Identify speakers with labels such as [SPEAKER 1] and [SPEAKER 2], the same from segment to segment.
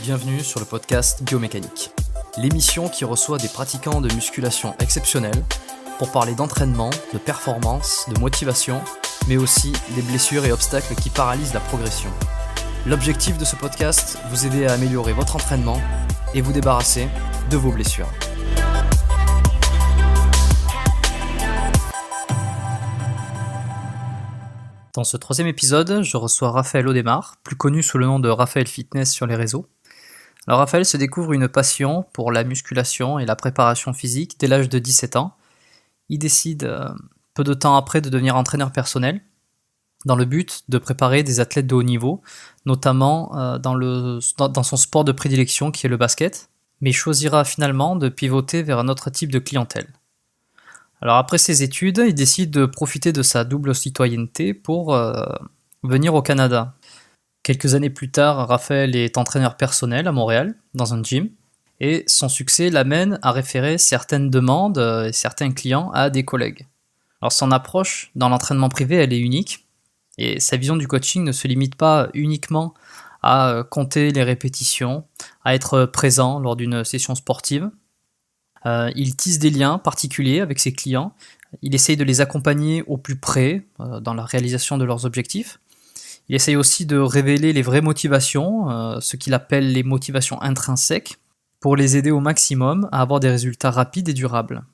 [SPEAKER 1] Bienvenue sur le podcast Biomécanique, l'émission qui reçoit des pratiquants de musculation exceptionnels pour parler d'entraînement, de performance, de motivation, mais aussi des blessures et obstacles qui paralysent la progression. L'objectif de ce podcast, vous aider à améliorer votre entraînement et vous débarrasser de vos blessures. Dans ce troisième épisode, je reçois Raphaël Audemars, plus connu sous le nom de Raphaël Fitness sur les réseaux. Alors Raphaël se découvre une passion pour la musculation et la préparation physique dès l'âge de 17 ans. Il décide peu de temps après de devenir entraîneur personnel dans le but de préparer des athlètes de haut niveau, notamment dans son sport de prédilection qui est le basket, mais il choisira finalement de pivoter vers un autre type de clientèle. Alors après ses études, il décide de profiter de sa double citoyenneté pour venir au Canada. Quelques années plus tard, Raphaël est entraîneur personnel à Montréal, dans un gym, et son succès l'amène à référer certaines demandes et certains clients à des collègues. Alors son approche dans l'entraînement privé, elle est unique, et sa vision du coaching ne se limite pas uniquement à compter les répétitions, à être présent lors d'une session sportive. Il tisse des liens particuliers avec ses clients, il essaye de les accompagner au plus près dans la réalisation de leurs objectifs. Il essaye aussi de révéler les vraies motivations, ce qu'il appelle les motivations intrinsèques, pour les aider au maximum à avoir des résultats rapides et durables.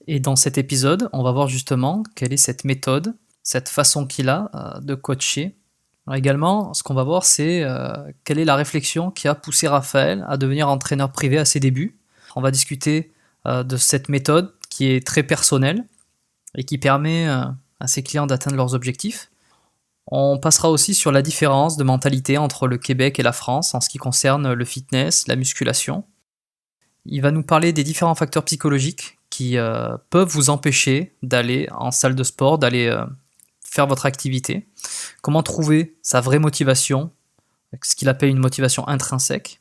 [SPEAKER 1] Et dans cet épisode, on va voir justement quelle est cette méthode, cette façon qu'il a de coacher. Alors également, ce qu'on va voir, c'est quelle est la réflexion qui a poussé Raphaël à devenir entraîneur privé à ses débuts. On va discuter de cette méthode qui est très personnelle et qui permet à ses clients d'atteindre leurs objectifs. On passera aussi sur la différence de mentalité entre le Québec et la France en ce qui concerne le fitness, la musculation. Il va nous parler des différents facteurs psychologiques qui peuvent vous empêcher d'aller en salle de sport, d'aller faire votre activité. Comment trouver sa vraie motivation, ce qu'il appelle une motivation intrinsèque.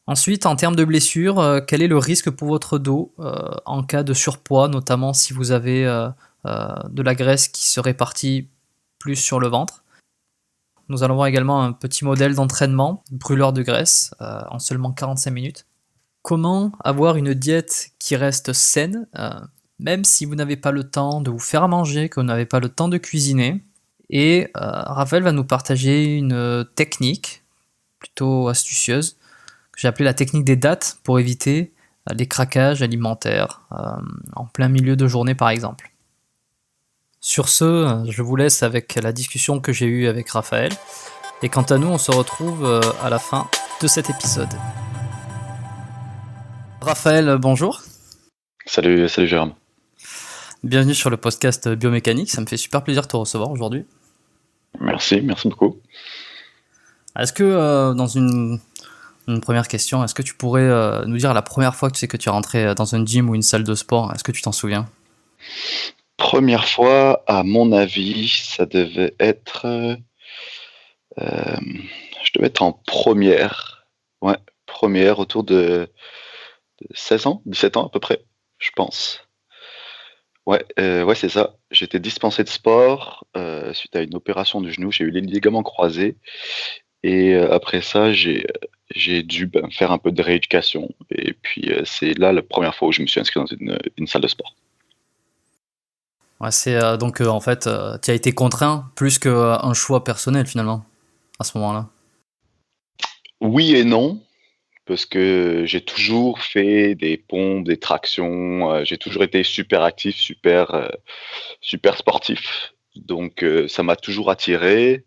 [SPEAKER 1] Ensuite, en termes de blessures, quel est le risque pour votre dos en cas de surpoids, notamment si vous avez de la graisse qui se répartit plus sur le ventre. Nous allons voir également un petit modèle d'entraînement, brûleur de graisse, en seulement 45 minutes. Comment avoir une diète qui reste saine, même si vous n'avez pas le temps de vous faire à manger, que vous n'avez pas le temps de cuisiner. Et Raphaël va nous partager une technique plutôt astucieuse, que j'ai appelée la technique des dates, pour éviter les craquages alimentaires, en plein milieu de journée par exemple. Sur ce, je vous laisse avec la discussion que j'ai eue avec Raphaël. Et quant à nous, on se retrouve à la fin de cet épisode. Raphaël, bonjour.
[SPEAKER 2] Salut Jérôme.
[SPEAKER 1] Bienvenue sur le podcast Biomécanique. Ça me fait super plaisir de te recevoir aujourd'hui.
[SPEAKER 2] Merci beaucoup.
[SPEAKER 1] Est-ce que, dans une première question, est-ce que tu pourrais nous dire la première fois que tu sais que tu es rentré dans un gym ou une salle de sport? Est-ce que tu t'en souviens?
[SPEAKER 2] Première fois, à mon avis, ça devait être... je devais être en première. Ouais, première, autour de 16 ans, 17 ans à peu près, je pense. Ouais, c'est ça. J'étais dispensé de sport suite à une opération du genou. J'ai eu les ligaments croisés. Et après ça, j'ai dû faire un peu de rééducation. Et puis, c'est là la première fois où je me suis inscrit dans une salle de sport.
[SPEAKER 1] Ouais, c'est donc en fait, tu as été contraint plus qu'un choix personnel finalement, à ce moment-là.
[SPEAKER 2] Oui et non, parce que j'ai toujours fait des pompes, des tractions, j'ai toujours été super actif, super sportif. Donc ça m'a toujours attiré.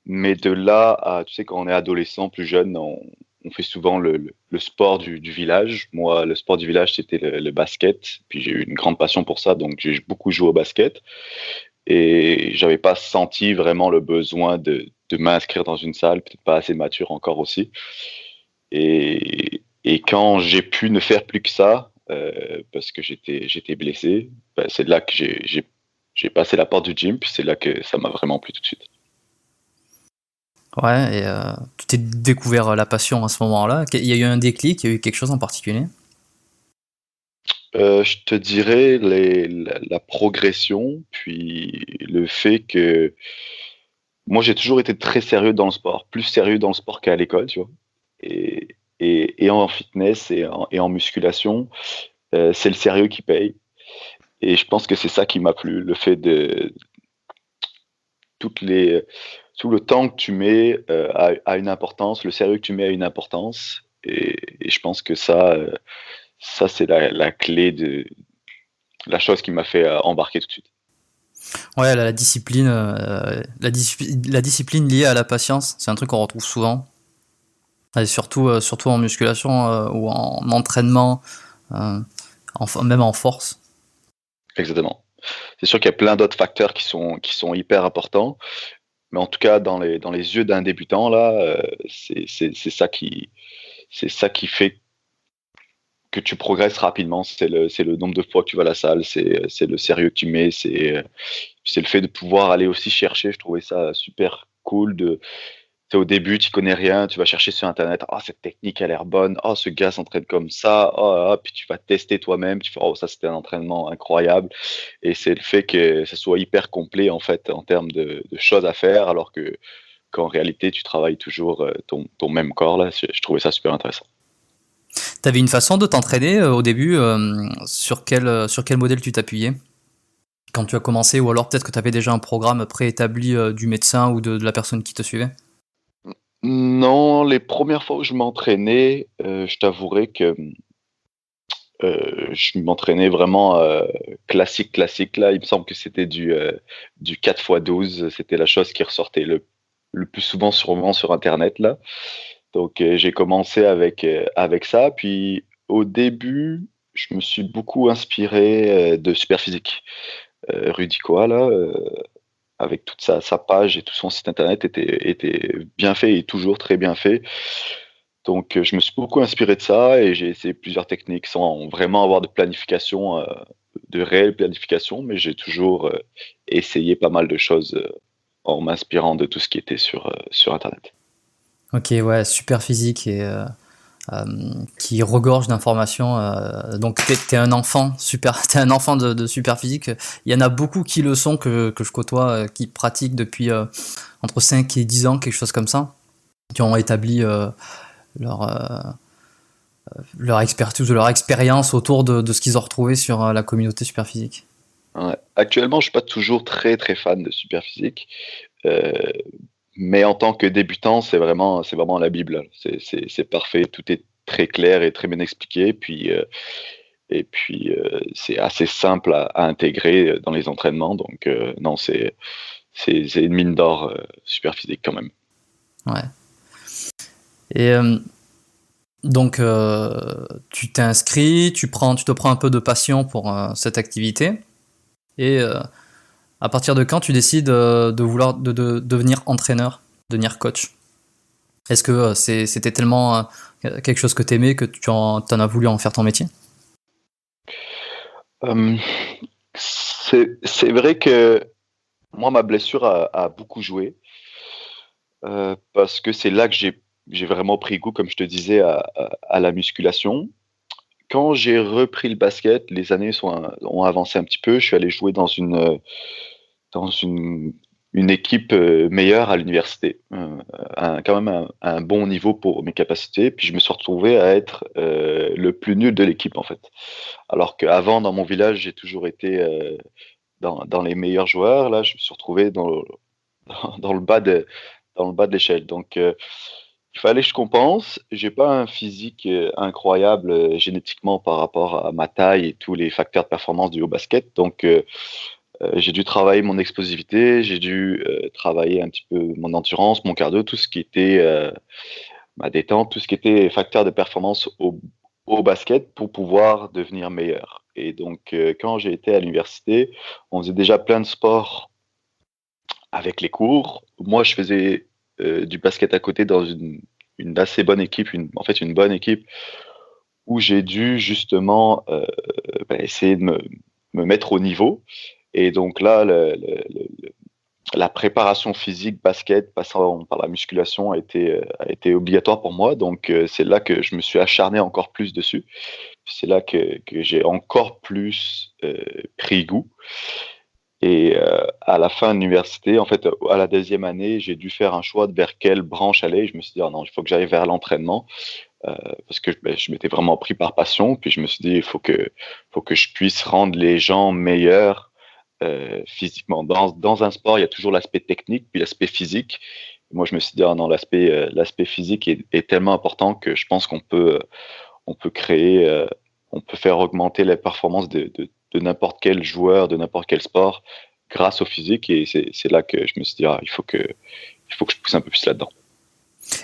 [SPEAKER 2] Mais de là à, tu sais, quand on est adolescent, plus jeune, on fait souvent le sport du village. Moi, le sport du village, c'était le basket. Puis j'ai eu une grande passion pour ça, donc j'ai beaucoup joué au basket. Et j'avais pas senti vraiment le besoin de m'inscrire dans une salle, peut-être pas assez mature encore aussi. Et quand j'ai pu ne faire plus que ça, parce que j'étais blessé, c'est là que j'ai passé la porte du gym, puis c'est là que ça m'a vraiment plu tout de suite.
[SPEAKER 1] Ouais, et tu t'es découvert la passion à ce moment-là. Il y a eu un déclic, il y a eu quelque chose en particulier?
[SPEAKER 2] Je te dirais la progression, puis le fait que moi, j'ai toujours été très sérieux dans le sport, plus sérieux dans le sport qu'à l'école, tu vois? Et et en fitness et en musculation, c'est le sérieux qui paye et je pense que c'est ça qui m'a plu, le fait de toutes les tout le temps que tu mets, a une importance, le sérieux que tu mets a une importance et je pense que ça c'est la clé de la chose qui m'a fait, embarquer tout de suite.
[SPEAKER 1] Ouais, la discipline, la discipline liée à la patience, c'est un truc qu'on retrouve souvent. Et surtout en musculation ou en entraînement, euh, même en force.
[SPEAKER 2] Exactement. C'est sûr qu'il y a plein d'autres facteurs qui sont hyper importants, mais en tout cas dans les yeux d'un débutant là, c'est ça qui fait que tu progresses rapidement. C'est le nombre de fois que tu vas à la salle, c'est le sérieux que tu mets, c'est le fait de pouvoir aller aussi chercher. Je trouvais ça super cool de tu au début, tu connais rien, tu vas chercher sur internet: «Ah cette technique a l'air bonne. Oh ce gars s'entraîne comme ça. Oh là là», puis tu vas tester toi-même, tu fais: «Oh ça c'était un entraînement incroyable» et c'est le fait que ça soit hyper complet en fait en termes de choses à faire alors qu'en réalité tu travailles toujours, ton même corps là. Je trouvais ça super intéressant.
[SPEAKER 1] T'avais une façon de t'entraîner au début, sur quel modèle tu t'appuyais quand tu as commencé, ou alors peut-être que tu avais déjà un programme préétabli du médecin ou de la personne qui te suivait?
[SPEAKER 2] Non, les premières fois où je m'entraînais, je t'avouerai que, je m'entraînais vraiment, classique, classique là. Il me semble que c'était du 4x12. C'était la chose qui ressortait le plus souvent sûrement sur internet là. Donc, j'ai commencé avec ça. Puis au début, je me suis beaucoup inspiré, de Superphysique. Rudy Koa là, avec toute sa page et tout son site internet était bien fait et toujours très bien fait. Donc, je me suis beaucoup inspiré de ça et j'ai essayé plusieurs techniques sans vraiment avoir de planification, de réelle planification, mais j'ai toujours, essayé pas mal de choses, en m'inspirant de tout ce qui était sur internet.
[SPEAKER 1] Ok, ouais, super physique euh, qui regorge d'informations. Donc t'es un enfant super, t'es un enfant de super physique. Il y en a beaucoup qui le sont que je côtoie, qui pratiquent depuis entre 5 et 10 ans, quelque chose comme ça, qui ont établi leur, leur expertise ou leur expérience autour de ce qu'ils ont retrouvé sur la communauté super physique.
[SPEAKER 2] Ouais. Actuellement, je suis pas toujours très, très fan de Superphysique, heu, mais en tant que débutant, c'est vraiment la bible. C'est parfait, tout est très clair et très bien expliqué, puis, c'est assez simple à intégrer, dans les entraînements donc non, c'est une mine d'or, Superphysique quand même.
[SPEAKER 1] Ouais. Et donc tu t'es inscrit, tu te prends un peu de passion pour cette activité. Et à partir de quand tu décides de vouloir de devenir entraîneur, devenir coach? Est-ce que c'était tellement quelque chose que t'aimais que t'en as voulu en faire ton métier?
[SPEAKER 2] Hem, c'est vrai que moi, ma blessure a beaucoup joué, parce que c'est là que j'ai vraiment pris goût, comme je te disais, à la musculation. Quand j'ai repris le basket, les années ont avancé un petit peu. Je suis allé jouer dans une équipe, meilleure à l'université, quand même un bon niveau pour mes capacités. Puis je me suis retrouvé à être, le plus nul de l'équipe, en fait. Alors qu'avant, dans mon village, j'ai toujours été, dans les meilleurs joueurs. Là, je me suis retrouvé dans le bas de l'échelle. Donc, il fallait que je compense. J'ai pas un physique, incroyable, génétiquement par rapport à ma taille et tous les facteurs de performance du haut basket. Donc, j'ai dû travailler mon explosivité, j'ai dû, travailler un petit peu mon endurance, mon cardio, tout ce qui était, ma détente, tout ce qui était facteur de performance au basket pour pouvoir devenir meilleur. Et donc, quand j'ai été à l'université, on faisait déjà plein de sports avec les cours. Moi, je faisais, du basket à côté dans une assez bonne équipe, une bonne équipe où j'ai dû justement, essayer de me mettre au niveau et donc là, la préparation physique basket passant par la musculation a été obligatoire pour moi donc c'est là que je me suis acharné encore plus dessus. C'est là que j'ai encore plus pris goût. Et à la fin de l'université, en fait, à la deuxième année, j'ai dû faire un choix de vers quelle branche aller. Je me suis dit, ah non, il faut que j'aille vers l'entraînement parce que je m'étais vraiment pris par passion. Puis je me suis dit, faut que je puisse rendre les gens meilleurs physiquement. Dans un sport, il y a toujours l'aspect technique, puis l'aspect physique. Moi, je me suis dit, ah non, l'aspect physique est tellement important que je pense on peut créer, on peut faire augmenter les performances de n'importe quel joueur, de n'importe quel sport, grâce au physique. Et c'est là que je me suis dit, ah, il faut que je pousse un peu plus là-dedans.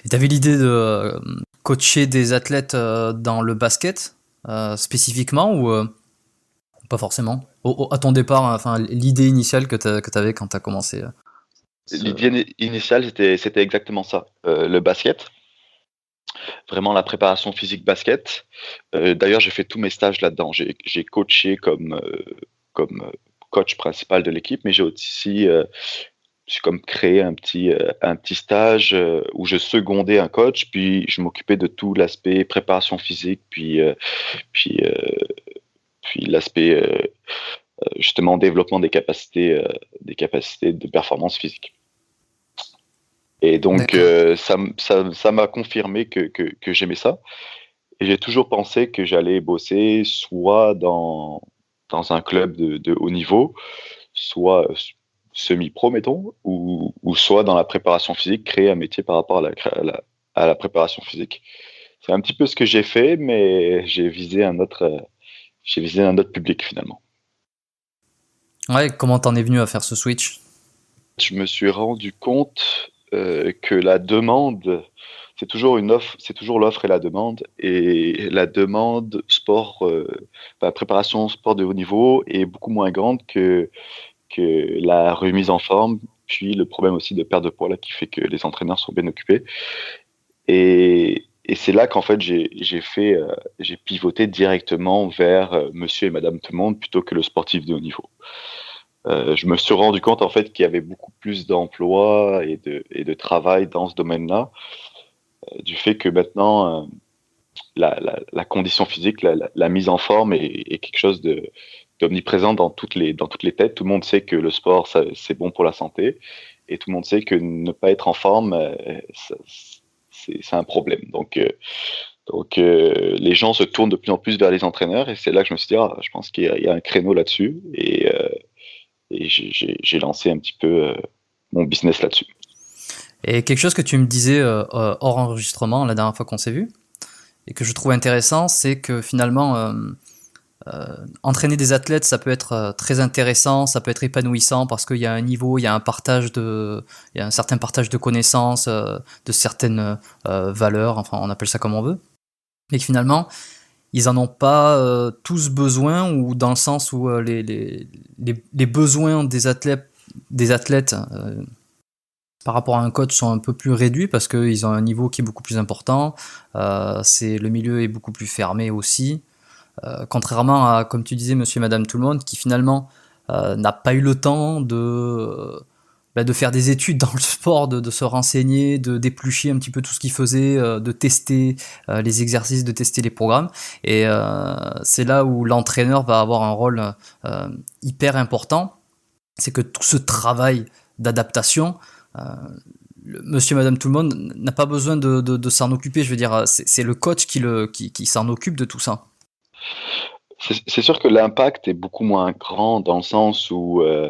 [SPEAKER 1] Et tu avais l'idée de coacher des athlètes dans le basket spécifiquement ou pas forcément à ton départ, enfin, l'idée initiale que tu avais quand tu as commencé
[SPEAKER 2] L'idée initiale, c'était exactement ça. Le basket, vraiment la préparation physique basket. D'ailleurs, j'ai fait tous mes stages là-dedans. J'ai coaché comme coach principal de l'équipe, mais j'ai comme créé un petit stage où je secondais un coach, puis je m'occupais de tout l'aspect préparation physique, puis, euh, puis l'aspect justement développement des capacités de performance physique. Et donc, ça m'a confirmé que j'aimais ça. Et j'ai toujours pensé que j'allais bosser soit dans un club de haut niveau, soit semi-pro, mettons, ou soit dans la préparation physique, créer un métier par rapport à la préparation physique. C'est un petit peu ce que j'ai fait, mais j'ai visé un autre public finalement.
[SPEAKER 1] Ouais, comment t'en es venu à faire ce switch?
[SPEAKER 2] Je me suis rendu compte que la demande, c'est toujours une offre, c'est toujours l'offre et la demande. Et la demande sport, préparation sport de haut niveau est beaucoup moins grande que la remise en forme, puis le problème aussi de perte de poids là, qui fait que les entraîneurs sont bien occupés. Et c'est là qu'en fait j'ai pivoté directement vers monsieur et madame tout le monde plutôt que le sportif de haut niveau. Je me suis rendu compte en fait qu'il y avait beaucoup plus d'emplois et de travail dans ce domaine-là, du fait que maintenant la condition physique, la mise en forme est quelque chose d'omniprésent dans toutes les têtes. Tout le monde sait que le sport, c'est bon pour la santé, et tout le monde sait que ne pas être en forme, c'est un problème. Donc les gens se tournent de plus en plus vers les entraîneurs, et c'est là que je me suis dit, ah, je pense qu'il y a un créneau là-dessus, et j'ai lancé un petit peu mon business là-dessus.
[SPEAKER 1] Et quelque chose que tu me disais hors enregistrement la dernière fois qu'on s'est vu, et que je trouve intéressant, c'est que finalement, entraîner des athlètes, ça peut être très intéressant, ça peut être épanouissant parce qu'il y a un niveau, il y a il y a un certain partage de connaissances, de certaines valeurs, enfin on appelle ça comme on veut, mais que finalement, ils en ont pas tous besoin, ou dans le sens où les besoins des athlètes par rapport à un coach sont un peu plus réduits parce qu'ils ont un niveau qui est beaucoup plus important. Le milieu est beaucoup plus fermé aussi. Contrairement à, comme tu disais, monsieur et madame tout le monde, qui finalement n'a pas eu le temps de faire des études dans le sport, de se renseigner, de d'éplucher un petit peu tout ce qu'il faisait, de tester les exercices, de tester les programmes. Et c'est là où l'entraîneur va avoir un rôle hyper important. C'est que tout ce travail d'adaptation, monsieur, madame, tout le monde n'a pas besoin de s'en occuper. Je veux dire, c'est le coach qui s'en occupe de tout ça.
[SPEAKER 2] C'est sûr que l'impact est beaucoup moins grand dans le sens où euh,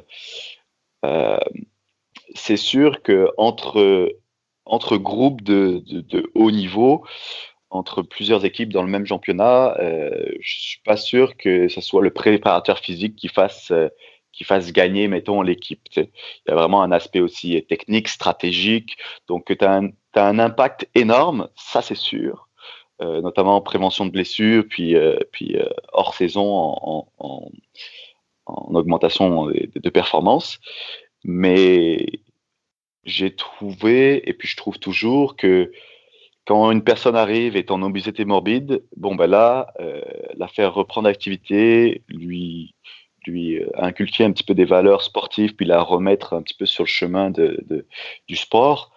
[SPEAKER 2] c'est sûr que entre groupes de haut niveau, entre plusieurs équipes dans le même championnat, je suis pas sûr que ce soit le préparateur physique qui fasse gagner, mettons, l'équipe. Tu sais. Il y a vraiment un aspect aussi technique, stratégique. Donc, t'as un impact énorme, ça c'est sûr. Notamment en prévention de blessures, puis hors saison en augmentation de performance. Mais j'ai trouvé, et puis je trouve toujours que quand une personne arrive et est en obésité morbide, bon ben là, la faire reprendre l'activité, lui inculquer un petit peu des valeurs sportives, puis la remettre un petit peu sur le chemin du sport,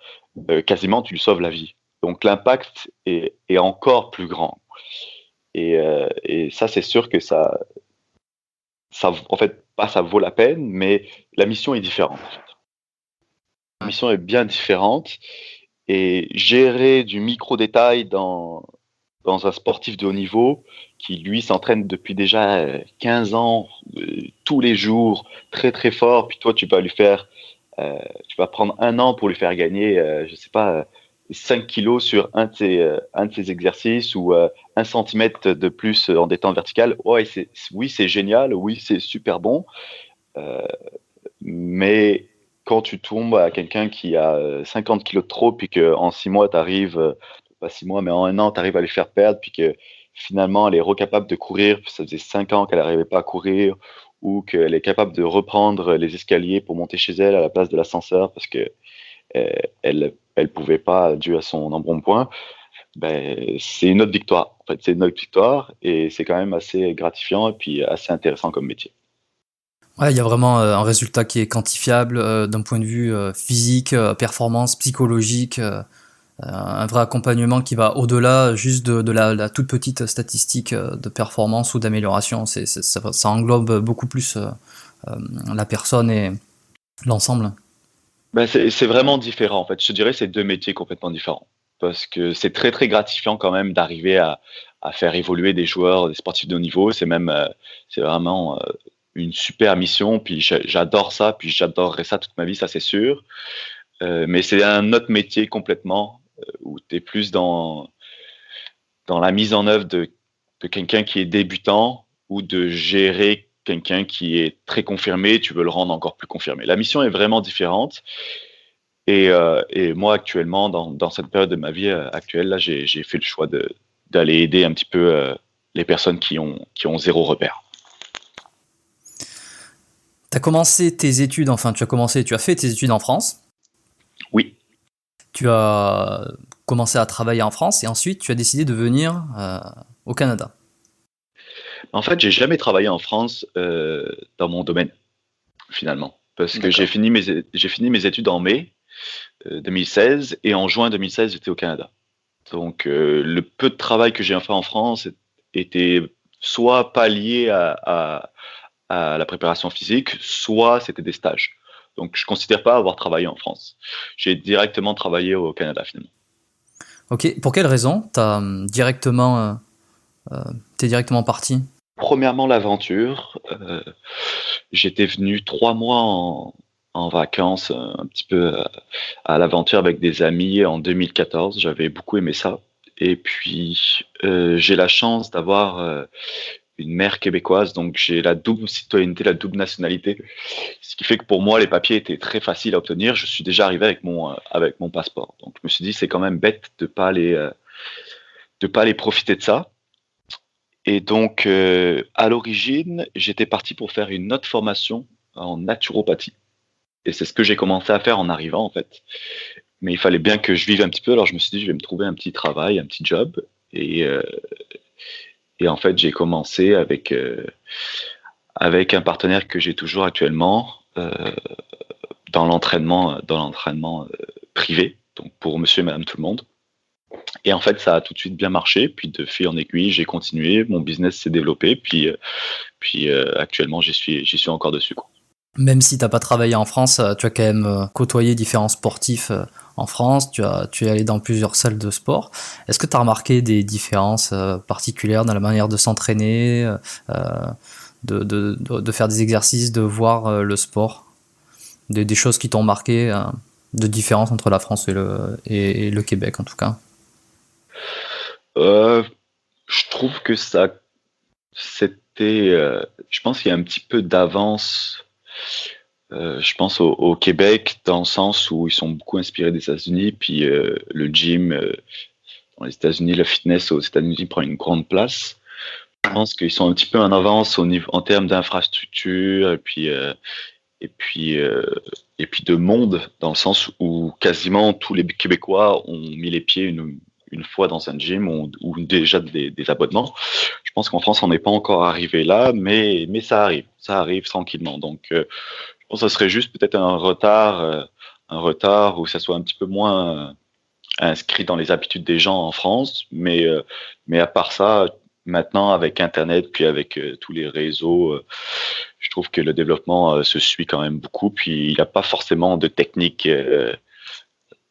[SPEAKER 2] quasiment tu lui sauves la vie. Donc l'impact est encore plus grand. Et ça, c'est sûr que en fait, pas ça vaut la peine, mais la mission est différente. La mission est bien différente et gérer du micro-détail dans un sportif de haut niveau qui, lui, s'entraîne depuis déjà 15 ans, tous les jours, très très fort, puis toi, tu vas prendre un an pour lui faire gagner, je sais pas, 5 kilos sur un de ses exercices ou 1 centimètre de plus en détente verticale. Ouais, oui, c'est génial, oui, c'est super bon, euh, mais quand tu tombes à quelqu'un qui a 50 kilos de trop, puis qu'en 6 mois, tu arrives, pas 6 mois, mais en un an, tu arrives à les faire perdre, puis que finalement, elle est recapable de courir, puis ça faisait 5 ans qu'elle n'arrivait pas à courir, ou qu'elle est capable de reprendre les escaliers pour monter chez elle à la place de l'ascenseur parce que elle pouvait pas dû à son embonpoint, ben, c'est une autre victoire. En fait, c'est une autre victoire et c'est quand même assez gratifiant et puis assez intéressant comme métier.
[SPEAKER 1] Ouais, il y a vraiment un résultat qui est quantifiable d'un point de vue physique, performance psychologique, un vrai accompagnement qui va au-delà juste de la toute petite statistique de performance ou d'amélioration. Ça englobe beaucoup plus la personne et l'ensemble.
[SPEAKER 2] Ben, c'est vraiment différent en fait. Je te dirais c'est deux métiers complètement différents parce que c'est très très gratifiant quand même d'arriver à faire évoluer des joueurs, des sportifs de haut niveau. C'est vraiment une super mission. Puis j'adore ça. Puis j'adorerais ça toute ma vie, ça c'est sûr. Mais c'est un autre métier complètement où tu es plus dans la mise en œuvre de quelqu'un qui est débutant ou de gérer quelqu'un qui est très confirmé, tu veux le rendre encore plus confirmé. La mission est vraiment différente. Et moi, actuellement, dans cette période de ma vie actuelle, là, j'ai fait le choix d'aller aider un petit peu les personnes qui ont zéro repère.
[SPEAKER 1] Tu as commencé tes études, enfin tu as fait tes études en France,
[SPEAKER 2] Oui.
[SPEAKER 1] tu as commencé à travailler en France et ensuite tu as décidé de venir au Canada.
[SPEAKER 2] En fait, j'ai jamais travaillé en France dans mon domaine, finalement. Parce que
[SPEAKER 1] D'accord.
[SPEAKER 2] j'ai fini mes études en mai 2016 et en juin 2016, j'étais au Canada. Donc, le peu de travail que j'ai fait en France était soit pas lié à la préparation physique, soit c'était des stages. Donc, je ne considère pas avoir travaillé en France. J'ai directement travaillé au Canada, finalement.
[SPEAKER 1] Ok, pour quelle raison t'es directement parti?
[SPEAKER 2] Premièrement, l'aventure. J'étais venu 3 mois en vacances, un petit peu à l'aventure avec des amis en 2014. J'avais beaucoup aimé ça. Et puis, j'ai la chance d'avoir une mère québécoise, donc j'ai la double citoyenneté, la double nationalité, ce qui fait que pour moi, les papiers étaient très faciles à obtenir. Je suis déjà arrivé avec mon passeport. Donc, je me suis dit, c'est quand même bête de pas aller profiter de ça. Et donc, à l'origine, j'étais parti pour faire une autre formation en naturopathie. Et c'est ce que j'ai commencé à faire en arrivant, en fait. Mais il fallait bien que je vive un petit peu, alors je me suis dit, je vais me trouver un petit travail, un petit job. Et, euh, et en fait, j'ai commencé avec un partenaire que j'ai toujours actuellement dans l'entraînement privé, donc pour monsieur et madame tout le monde. Et en fait, ça a tout de suite bien marché. Puis de fil en aiguille, j'ai continué, mon business s'est développé. Puis actuellement, j'y suis encore dessus, quoi.
[SPEAKER 1] Même si t'as pas travaillé en France, tu as quand même côtoyé différents sportifs en France, tu es allé dans plusieurs salles de sport. Est-ce que tu as remarqué des différences particulières dans la manière de s'entraîner, de faire des exercices, de voir le sport, des choses qui t'ont marqué, de différence entre la France et le Québec en tout cas?
[SPEAKER 2] Euh, je trouve que je pense qu'il y a un petit peu d'avance. Je pense au Québec dans le sens où ils sont beaucoup inspirés des États-Unis, puis le gym dans les États-Unis, le fitness aux États-Unis prend une grande place. Je pense qu'ils sont un petit peu en avance en termes d'infrastructure et puis et puis de monde dans le sens où quasiment tous les Québécois ont mis les pieds une fois dans un gym ou déjà des abonnements. Je pense qu'en France, on n'est pas encore arrivé là, mais ça arrive tranquillement. Donc, je pense que ce serait juste peut-être un retard où ça soit un petit peu moins inscrit dans les habitudes des gens en France. Mais à part ça, maintenant, avec Internet, puis avec tous les réseaux, je trouve que le développement se suit quand même beaucoup. Puis il n'y a pas forcément de technique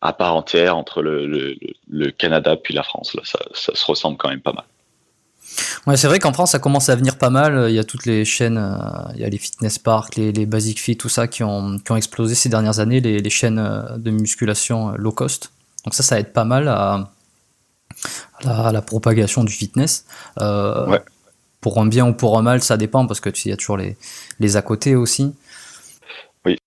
[SPEAKER 2] à part entière entre le Canada puis la France. Là, ça se ressemble quand même pas mal.
[SPEAKER 1] Ouais, c'est vrai qu'en France, ça commence à venir pas mal. Il y a toutes les chaînes, il y a les fitness parks, les Basic Fit, tout ça qui ont explosé ces dernières années, les chaînes de musculation low cost. Donc ça aide pas mal à la propagation du fitness.
[SPEAKER 2] Ouais,
[SPEAKER 1] Pour un bien ou pour un mal, ça dépend parce que tu sais, il y a toujours les à côté aussi.
[SPEAKER 2] oui,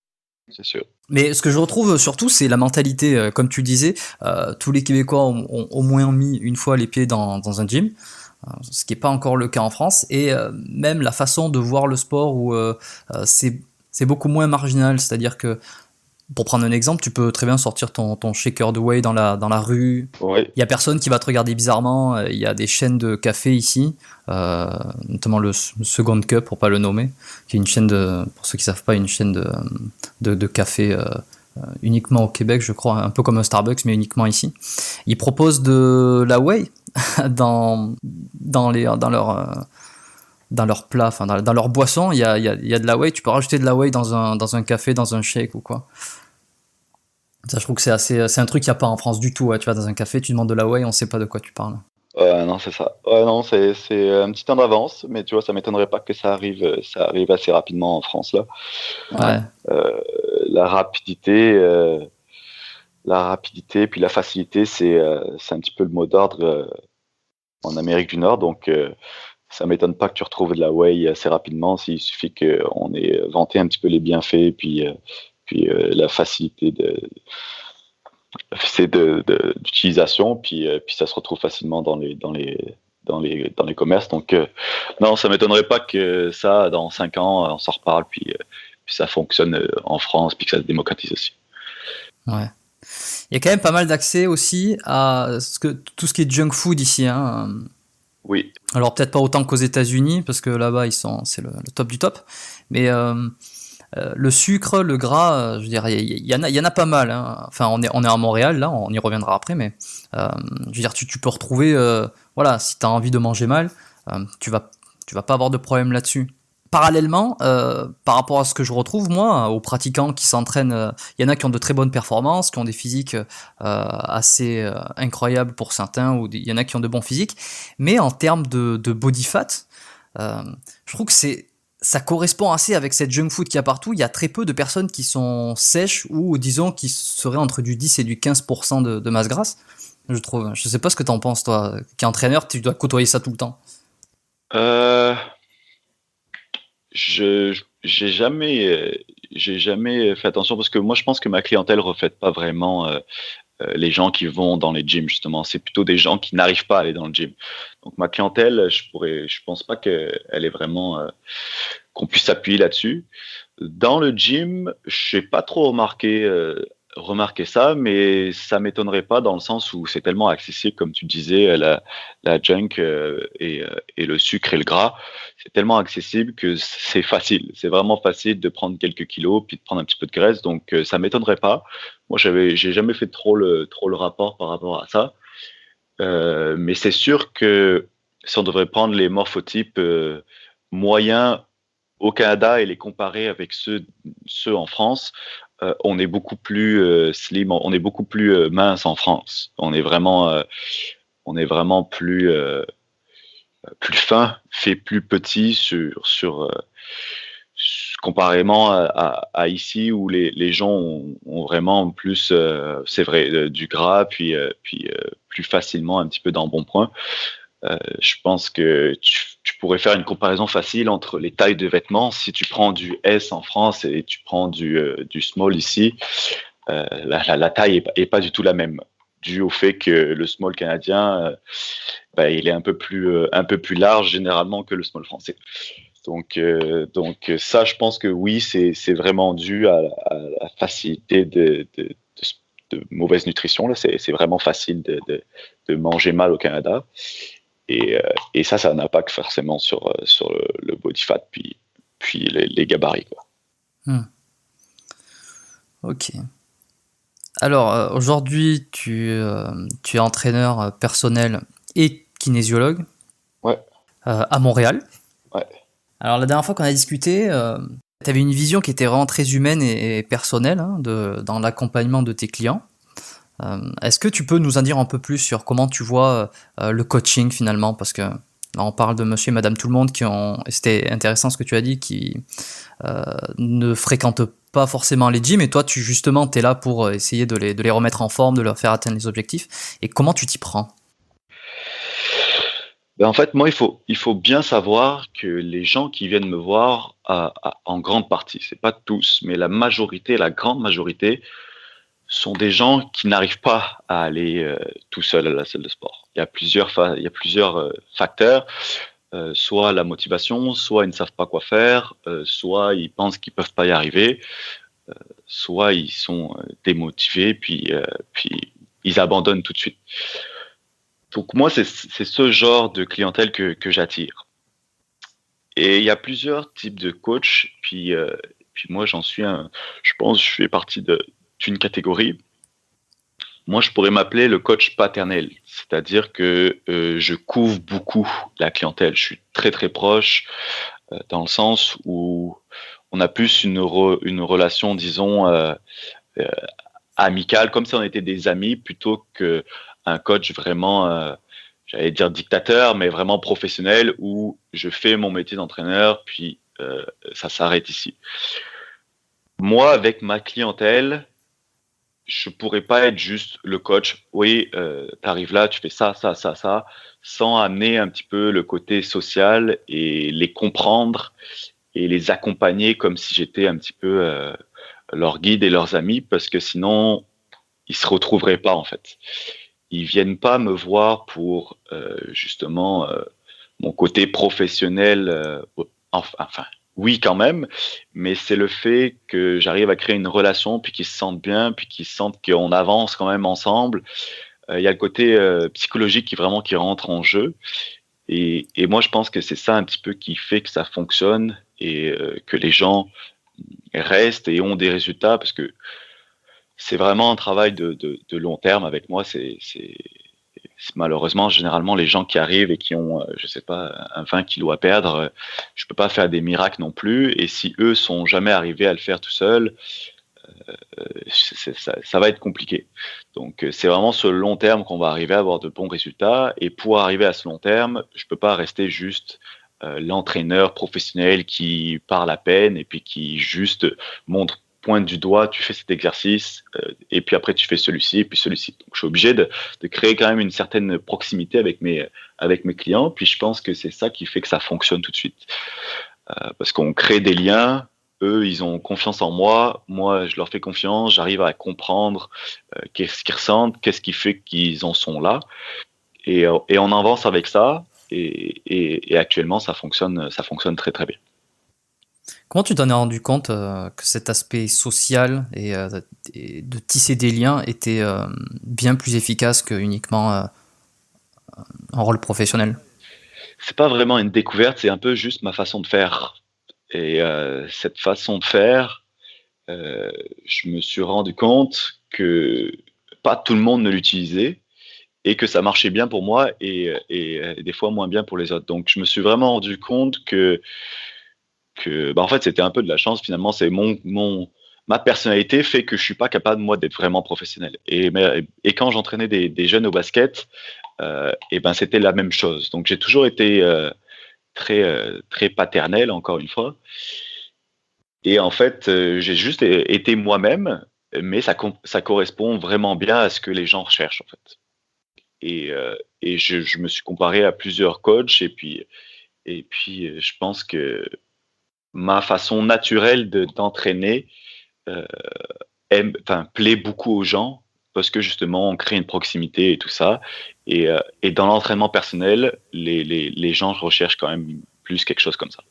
[SPEAKER 2] c'est sûr.
[SPEAKER 1] Mais ce que je retrouve surtout, c'est la mentalité. Comme tu disais, tous les Québécois ont au moins mis une fois les pieds dans un gym, ce qui n'est pas encore le cas en France. Et même la façon de voir le sport où c'est beaucoup moins marginal. C'est-à-dire que, pour prendre un exemple, tu peux très bien sortir ton shaker de whey dans la rue.
[SPEAKER 2] Oui,
[SPEAKER 1] Il y a personne qui va te regarder bizarrement. Il y a des chaînes de café ici, notamment le Second Cup pour pas le nommer, qui est une chaîne pour ceux qui savent pas, une chaîne de café uniquement au Québec, je crois, un peu comme un Starbucks, mais uniquement ici. Ils proposent de la whey dans leur plat, enfin dans leur boisson. Il y a de la whey. Tu peux rajouter de la whey dans un café, dans un shake ou quoi. Ça, je trouve que c'est un truc qu'il n'y a pas en France du tout. Ouais. Tu vas dans un café, tu demandes de la whey, on sait pas de quoi tu parles.
[SPEAKER 2] non, c'est ça. Non, c'est un petit temps d'avance, mais tu vois, ça m'étonnerait pas que ça arrive assez rapidement en France là.
[SPEAKER 1] Ouais.
[SPEAKER 2] Euh, la rapidité, puis la facilité, c'est un petit peu le mot d'ordre en Amérique du Nord. Donc, ça m'étonne pas que tu retrouves de la whey assez rapidement. S'il suffit qu'on ait vanté un petit peu les bienfaits, puis la facilité d'utilisation, puis ça se retrouve facilement dans les commerces. Donc, non, ça m'étonnerait pas que ça, dans 5 ans, on s'en reparle, puis ça fonctionne en France, puis que ça se démocratise aussi.
[SPEAKER 1] Ouais. Il y a quand même pas mal d'accès aussi à tout ce qui est junk food ici. Hein.
[SPEAKER 2] Oui,
[SPEAKER 1] Alors peut-être pas autant qu'aux États-Unis parce que là-bas c'est le top du top. Mais le sucre, le gras, je veux dire, il y en a pas mal. Hein. Enfin, on est à Montréal là, on y reviendra après, mais je veux dire, tu peux retrouver, voilà, si tu as envie de manger mal, tu vas pas avoir de problème là-dessus. Parallèlement, par rapport à ce que je retrouve moi, aux pratiquants qui s'entraînent, il y en a qui ont de très bonnes performances, qui ont des physiques assez incroyables pour certains, ou il y en a qui ont de bons physiques, mais en termes de body fat, euh, je trouve que ça correspond assez avec cette junk food qu'il y a partout. Il y a très peu de personnes qui sont sèches ou disons qui seraient entre du 10 et du 15% de masse grasse, je trouve. Je sais pas ce que t'en penses toi, qui est entraîneur, tu dois côtoyer ça tout le temps.
[SPEAKER 2] euh, j'ai jamais fait attention parce que moi, je pense que ma clientèle reflète pas vraiment les gens qui vont dans les gyms justement. C'est plutôt des gens qui n'arrivent pas à aller dans le gym. Donc ma clientèle, je pense pas qu'elle est vraiment qu'on puisse s'appuyer là-dessus. Dans le gym, je n'ai pas trop remarqué ça, mais ça m'étonnerait pas dans le sens où c'est tellement accessible, comme tu disais, la junk et le sucre et le gras, c'est tellement accessible que c'est facile. C'est vraiment facile de prendre quelques kilos puis de prendre un petit peu de graisse, donc ça m'étonnerait pas. Moi, j'ai jamais fait trop le rapport par rapport à ça. Mais c'est sûr que si on devrait prendre les morphotypes moyens au Canada et les comparer avec ceux en France, on est beaucoup plus slim, on est beaucoup plus mince en France. On est vraiment plus fin, fait plus petit comparément à ici où les gens ont vraiment plus, c'est vrai, du gras, puis plus facilement un petit peu d'embonpoint. Je pense que tu pourrais faire une comparaison facile entre les tailles de vêtements. Si tu prends du S en France et tu prends du small ici, la taille est pas du tout la même, dû au fait que le small canadien, il est un peu plus large généralement que le small français. Donc ça, je pense que oui, c'est vraiment dû à la facilité de mauvaise nutrition. Là, c'est vraiment facile de manger mal au Canada. Et ça a un impact forcément sur le body fat, puis les gabarits, quoi.
[SPEAKER 1] Hmm. Ok. Alors, aujourd'hui, tu es entraîneur personnel et kinésiologue.
[SPEAKER 2] Ouais.
[SPEAKER 1] à Montréal.
[SPEAKER 2] Ouais.
[SPEAKER 1] Alors la dernière fois qu'on a discuté, tu avais une vision qui était vraiment très humaine et personnelle hein, dans l'accompagnement de tes clients. Est-ce que tu peux nous en dire un peu plus sur comment tu vois le coaching finalement? Parce que là, on parle de monsieur et madame tout le monde et c'était intéressant ce que tu as dit, qui ne fréquentent pas forcément les gyms, et toi, justement, tu es là pour essayer de les remettre en forme, de leur faire atteindre les objectifs. Et comment tu t'y prends?
[SPEAKER 2] En fait, moi, il faut bien savoir que les gens qui viennent me voir, en grande partie, c'est pas tous, mais la majorité, la grande majorité, sont des gens qui n'arrivent pas à aller tout seuls à la salle de sport. Il y a plusieurs facteurs, soit la motivation, soit ils ne savent pas quoi faire, soit ils pensent qu'ils peuvent pas y arriver, soit ils sont démotivés, puis ils abandonnent tout de suite. Donc moi, c'est ce genre de clientèle que j'attire. Et il y a plusieurs types de coachs, puis moi je pense que je fais partie d'une catégorie. Moi, je pourrais m'appeler le coach paternel, c'est-à-dire que je couvre beaucoup la clientèle. Je suis très très proche, dans le sens où on a plus une relation, disons, euh, amicale, comme si on était des amis, plutôt qu'un coach vraiment, j'allais dire dictateur, mais vraiment professionnel, où je fais mon métier d'entraîneur, puis ça s'arrête ici. Moi, avec ma clientèle, je pourrais pas être juste le coach. Oui, tu arrives là, tu fais ça, ça, ça, ça, sans amener un petit peu le côté social et les comprendre et les accompagner comme si j'étais un petit peu leur guide et leurs amis, parce que sinon, ils se retrouveraient pas en fait. Ils viennent pas me voir pour justement mon côté professionnel. Enfin, oui quand même, mais c'est le fait que j'arrive à créer une relation, puis qu'ils se sentent bien, puis qu'ils sentent qu'on avance quand même ensemble. Il y a le côté psychologique qui rentre en jeu. Et moi, je pense que c'est ça un petit peu qui fait que ça fonctionne et que les gens restent et ont des résultats, parce que c'est vraiment un travail de long terme avec moi. Malheureusement, généralement, les gens qui arrivent et qui ont, je sais pas, un 20 kilos à perdre, je peux pas faire des miracles non plus. Et si eux sont jamais arrivés à le faire tout seuls, ça va être compliqué. Donc, c'est vraiment sur le long terme qu'on va arriver à avoir de bons résultats. Et pour arriver à ce long terme, je peux pas rester juste l'entraîneur professionnel qui parle à peine et puis qui juste montre, pointe du doigt, tu fais cet exercice, et puis après tu fais celui-ci, et puis celui-ci. Donc je suis obligé de créer quand même une certaine proximité avec mes clients, puis je pense que c'est ça qui fait que ça fonctionne tout de suite. Parce qu'on crée des liens, eux ils ont confiance en moi, moi je leur fais confiance, j'arrive à comprendre qu'est-ce qu'ils ressentent, qu'est-ce qui fait qu'ils en sont là, et on avance avec ça, et actuellement ça fonctionne très très bien.
[SPEAKER 1] Comment tu t'en es rendu compte que cet aspect social et de tisser des liens était bien plus efficace que uniquement un rôle professionnel?
[SPEAKER 2] C'est pas vraiment une découverte, c'est un peu juste ma façon de faire. Et cette façon de faire, je me suis rendu compte que pas tout le monde ne l'utilisait et que ça marchait bien pour moi et des fois moins bien pour les autres. Donc je me suis vraiment rendu compte que en fait, c'était un peu de la chance finalement. C'est ma personnalité fait que je suis pas capable, moi, d'être vraiment professionnel. Et quand j'entraînais des jeunes au basket, et ben c'était la même chose. Donc j'ai toujours été très paternel, encore une fois. Et en fait, j'ai juste été moi-même, mais ça correspond vraiment bien à ce que les gens recherchent, en fait. Et je me suis comparé à plusieurs coachs, et puis je pense que ma façon naturelle d'entraîner euh, plaît beaucoup aux gens, parce que justement on crée une proximité et tout ça. Et dans l'entraînement personnel, les gens recherchent quand même plus quelque chose comme ça.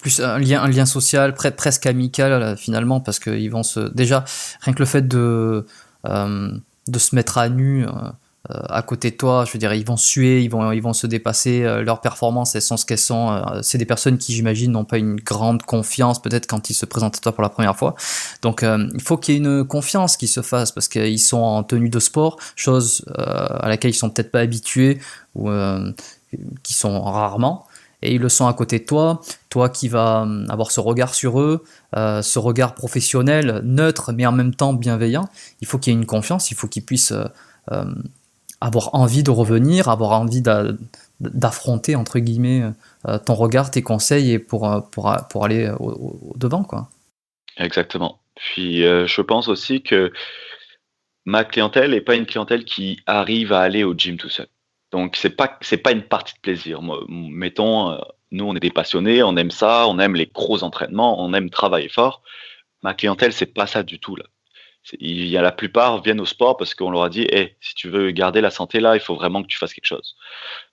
[SPEAKER 1] Plus un lien social, presque amical finalement, parce que ils vont déjà, rien que le fait de se mettre à nu à côté de toi, je veux dire, ils vont suer, ils vont se dépasser, leurs performances, elles sont ce qu'elles sont. C'est des personnes qui, j'imagine, n'ont pas une grande confiance, peut-être quand ils se présentent à toi pour la première fois. Donc, il faut qu'il y ait une confiance qui se fasse, parce qu'ils sont en tenue de sport, chose à laquelle ils sont peut-être pas habitués, ou qui sont rarement, et ils le sont à côté de toi, toi qui vas avoir ce regard sur eux, ce regard professionnel, neutre, mais en même temps bienveillant. Il faut qu'il y ait une confiance, il faut qu'ils puissent euh, avoir envie de revenir, avoir envie d'affronter, entre guillemets, ton regard, tes conseils, et pour aller au devant, quoi.
[SPEAKER 2] Exactement. Puis je pense aussi que ma clientèle n'est pas une clientèle qui arrive à aller au gym tout seul. Donc c'est pas une partie de plaisir. Moi, mettons, nous on est des passionnés, on aime ça, on aime les gros entraînements, on aime travailler fort. Ma clientèle, c'est pas ça du tout là. Il y a la plupart viennent au sport parce qu'on leur a dit, hey, si tu veux garder la santé là, il faut vraiment que tu fasses quelque chose.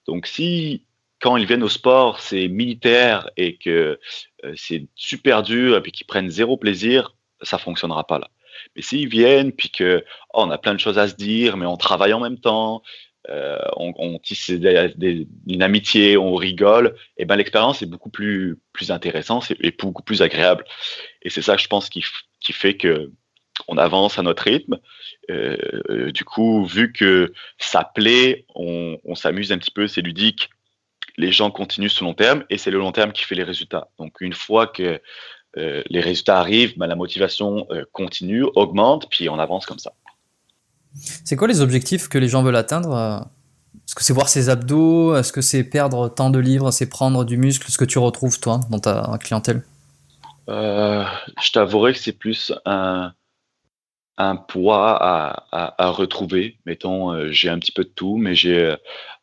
[SPEAKER 2] Donc si quand ils viennent au sport, c'est militaire et que c'est super dur et puis qu'ils prennent zéro plaisir, ça fonctionnera pas là. Mais s'ils viennent puis que on a plein de choses à se dire, mais on travaille en même temps, on tisse une amitié, on rigole, et ben l'expérience est beaucoup plus intéressante et beaucoup plus agréable. Et c'est ça, je pense, qui fait que on avance à notre rythme. Du coup, vu que ça plaît, on s'amuse un petit peu, c'est ludique. Les gens continuent sur le long terme et c'est le long terme qui fait les résultats. Donc, une fois que les résultats arrivent, ben, la motivation continue, augmente, puis on avance comme ça.
[SPEAKER 1] C'est quoi les objectifs que les gens veulent atteindre? Est-ce que c'est voir ses abdos? Est-ce que c'est perdre tant de livres? C'est prendre du muscle? Ce que tu retrouves, toi, dans ta clientèle?
[SPEAKER 2] Euh, je t'avouerai que c'est plus un poids à retrouver. Mettons, j'ai un petit peu de tout, mais j'ai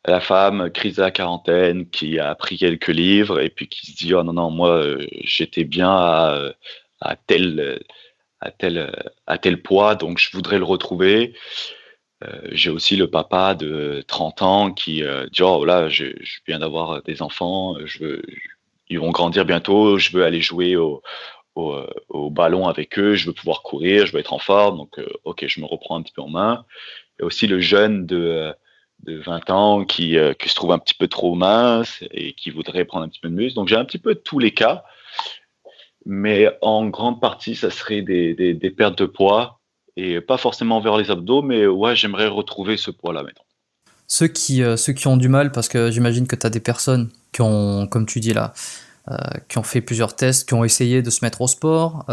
[SPEAKER 2] la femme, crise de la quarantaine, qui a pris quelques livres et puis qui se dit, oh non, non, moi, j'étais bien à tel, à tel, à tel poids, donc je voudrais le retrouver. J'ai aussi le papa de 30 ans qui dit, oh là, je viens d'avoir des enfants, ils vont grandir bientôt, je veux aller jouer au ballon avec eux, je veux pouvoir courir, je veux être en forme, donc ok, je me reprends un petit peu en main. Il y a aussi le jeune de 20 ans qui se trouve un petit peu trop mince et qui voudrait prendre un petit peu de muscle. Donc j'ai un petit peu tous les cas, mais en grande partie, ça serait des pertes de poids et pas forcément vers les abdos, mais ouais, j'aimerais retrouver ce poids-là maintenant.
[SPEAKER 1] Ceux qui ont du mal, parce que j'imagine que tu as des personnes qui ont, comme tu dis là, qui ont fait plusieurs tests, qui ont essayé de se mettre au sport,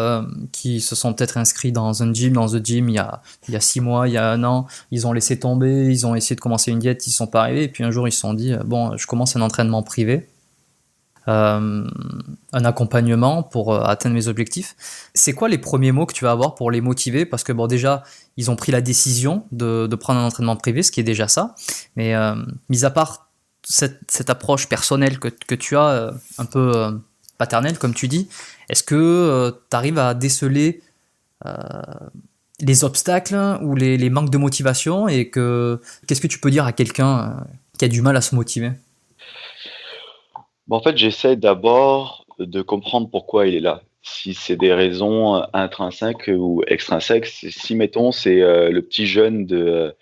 [SPEAKER 1] qui se sont peut-être inscrits dans un gym, dans The Gym il y a 6 mois, il y a un an, ils ont laissé tomber, ils ont essayé de commencer une diète, ils sont pas arrivés, et puis un jour ils se sont dit, bon, je commence un entraînement privé, un accompagnement pour atteindre mes objectifs. C'est quoi les premiers mots que tu vas avoir pour les motiver? Parce que bon, déjà, ils ont pris la décision de prendre un entraînement privé, ce qui est déjà ça, mais mis à part cette approche personnelle que tu as, un peu paternelle, comme tu dis, est-ce que tu arrives à déceler euh, les obstacles ou les manques de motivation, et qu'est-ce que tu peux dire à quelqu'un qui a du mal à se motiver?
[SPEAKER 2] Bon, en fait, j'essaie d'abord de comprendre pourquoi il est là. Si c'est des raisons intrinsèques ou extrinsèques, si mettons c'est le petit jeune de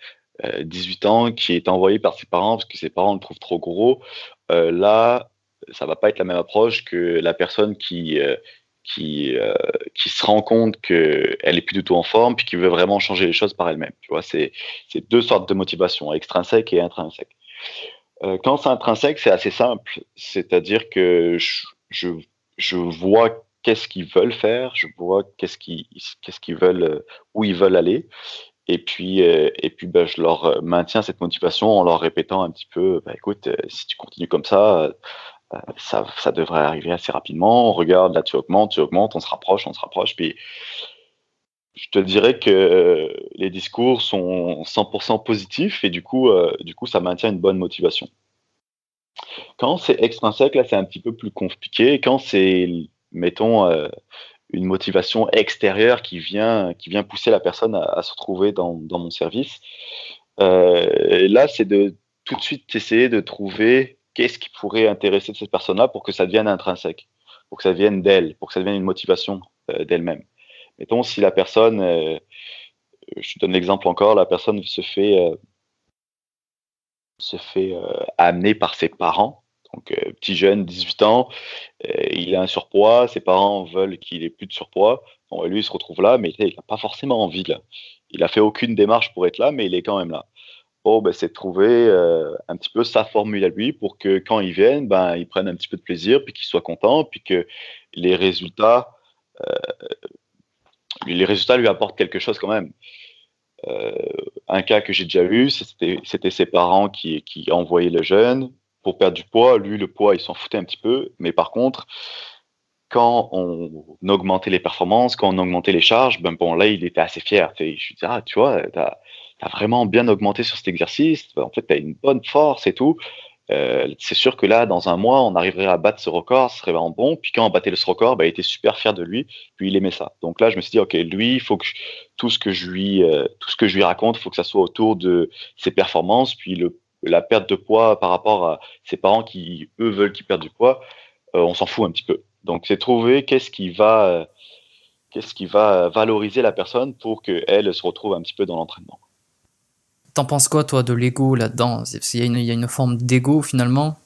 [SPEAKER 2] 18 ans qui est envoyé par ses parents parce que ses parents le trouvent trop gros, là, ça va pas être la même approche que la personne qui, euh, qui se rend compte qu'elle est plus du tout en forme puis qui veut vraiment changer les choses par elle-même. Tu vois, c'est deux sortes de motivation, extrinsèque et intrinsèque. Quand c'est intrinsèque, c'est assez simple. C'est-à-dire que je vois qu'est-ce qu'ils veulent faire, je vois qu'est-ce qu'ils veulent, où ils veulent aller. Et puis ben, je leur maintiens cette motivation en leur répétant un petit peu, bah, écoute, si tu continues comme ça devrait arriver assez rapidement. Regarde, là, tu augmentes, on se rapproche. Puis je te dirais que les discours sont 100% positifs et du coup, ça maintient une bonne motivation. Quand c'est extrinsèque, là, c'est un petit peu plus compliqué. Quand c'est, mettons, une motivation extérieure qui vient pousser la personne à se retrouver dans mon service, là, c'est de tout de suite essayer de trouver qu'est-ce qui pourrait intéresser cette personne-là pour que ça devienne intrinsèque, pour que ça vienne d'elle, pour que ça devienne une motivation d'elle-même. Mettons, si la personne, je te donne l'exemple encore, la personne se fait amener par ses parents. Donc, petit jeune, 18 ans, il a un surpoids, ses parents veulent qu'il ait plus de surpoids. Bon, lui, il se retrouve là, mais il n'a pas forcément envie là. Il a fait aucune démarche pour être là, mais il est quand même là. oh, ben, c'est de trouver un petit peu sa formule à lui pour que quand ils viennent, ben, ils prennent un petit peu de plaisir, puis qu'ils soient contents, puis que les résultats, les résultats lui apportent quelque chose quand même. Euh, un cas que j'ai déjà eu, c'était ses parents qui envoyaient le jeune pour perdre du poids. Lui, le poids, il s'en foutait un petit peu. Mais par contre, quand on augmentait les performances, quand on augmentait les charges, ben bon, là, il était assez fier. Je lui disais, ah, tu vois, t'as vraiment bien augmenté sur cet exercice. En fait, t'as une bonne force et tout. C'est sûr que là, dans un mois, on arriverait à battre ce record, ce serait vraiment bon. Puis quand on battait ce record, bah, il était super fier de lui, puis il aimait ça. Donc là, je me suis dit, ok, lui, il faut que tout ce que je lui raconte, il faut que ça soit autour de ses performances, puis la perte de poids par rapport à ses parents qui, eux, veulent qu'il perde du poids, on s'en fout un petit peu. Donc c'est trouver qu'est-ce qui va valoriser la personne pour qu'elle se retrouve un petit peu dans l'entraînement.
[SPEAKER 1] T'en penses quoi, toi, de l'ego là-dedans? Il y a une forme d'ego finalement.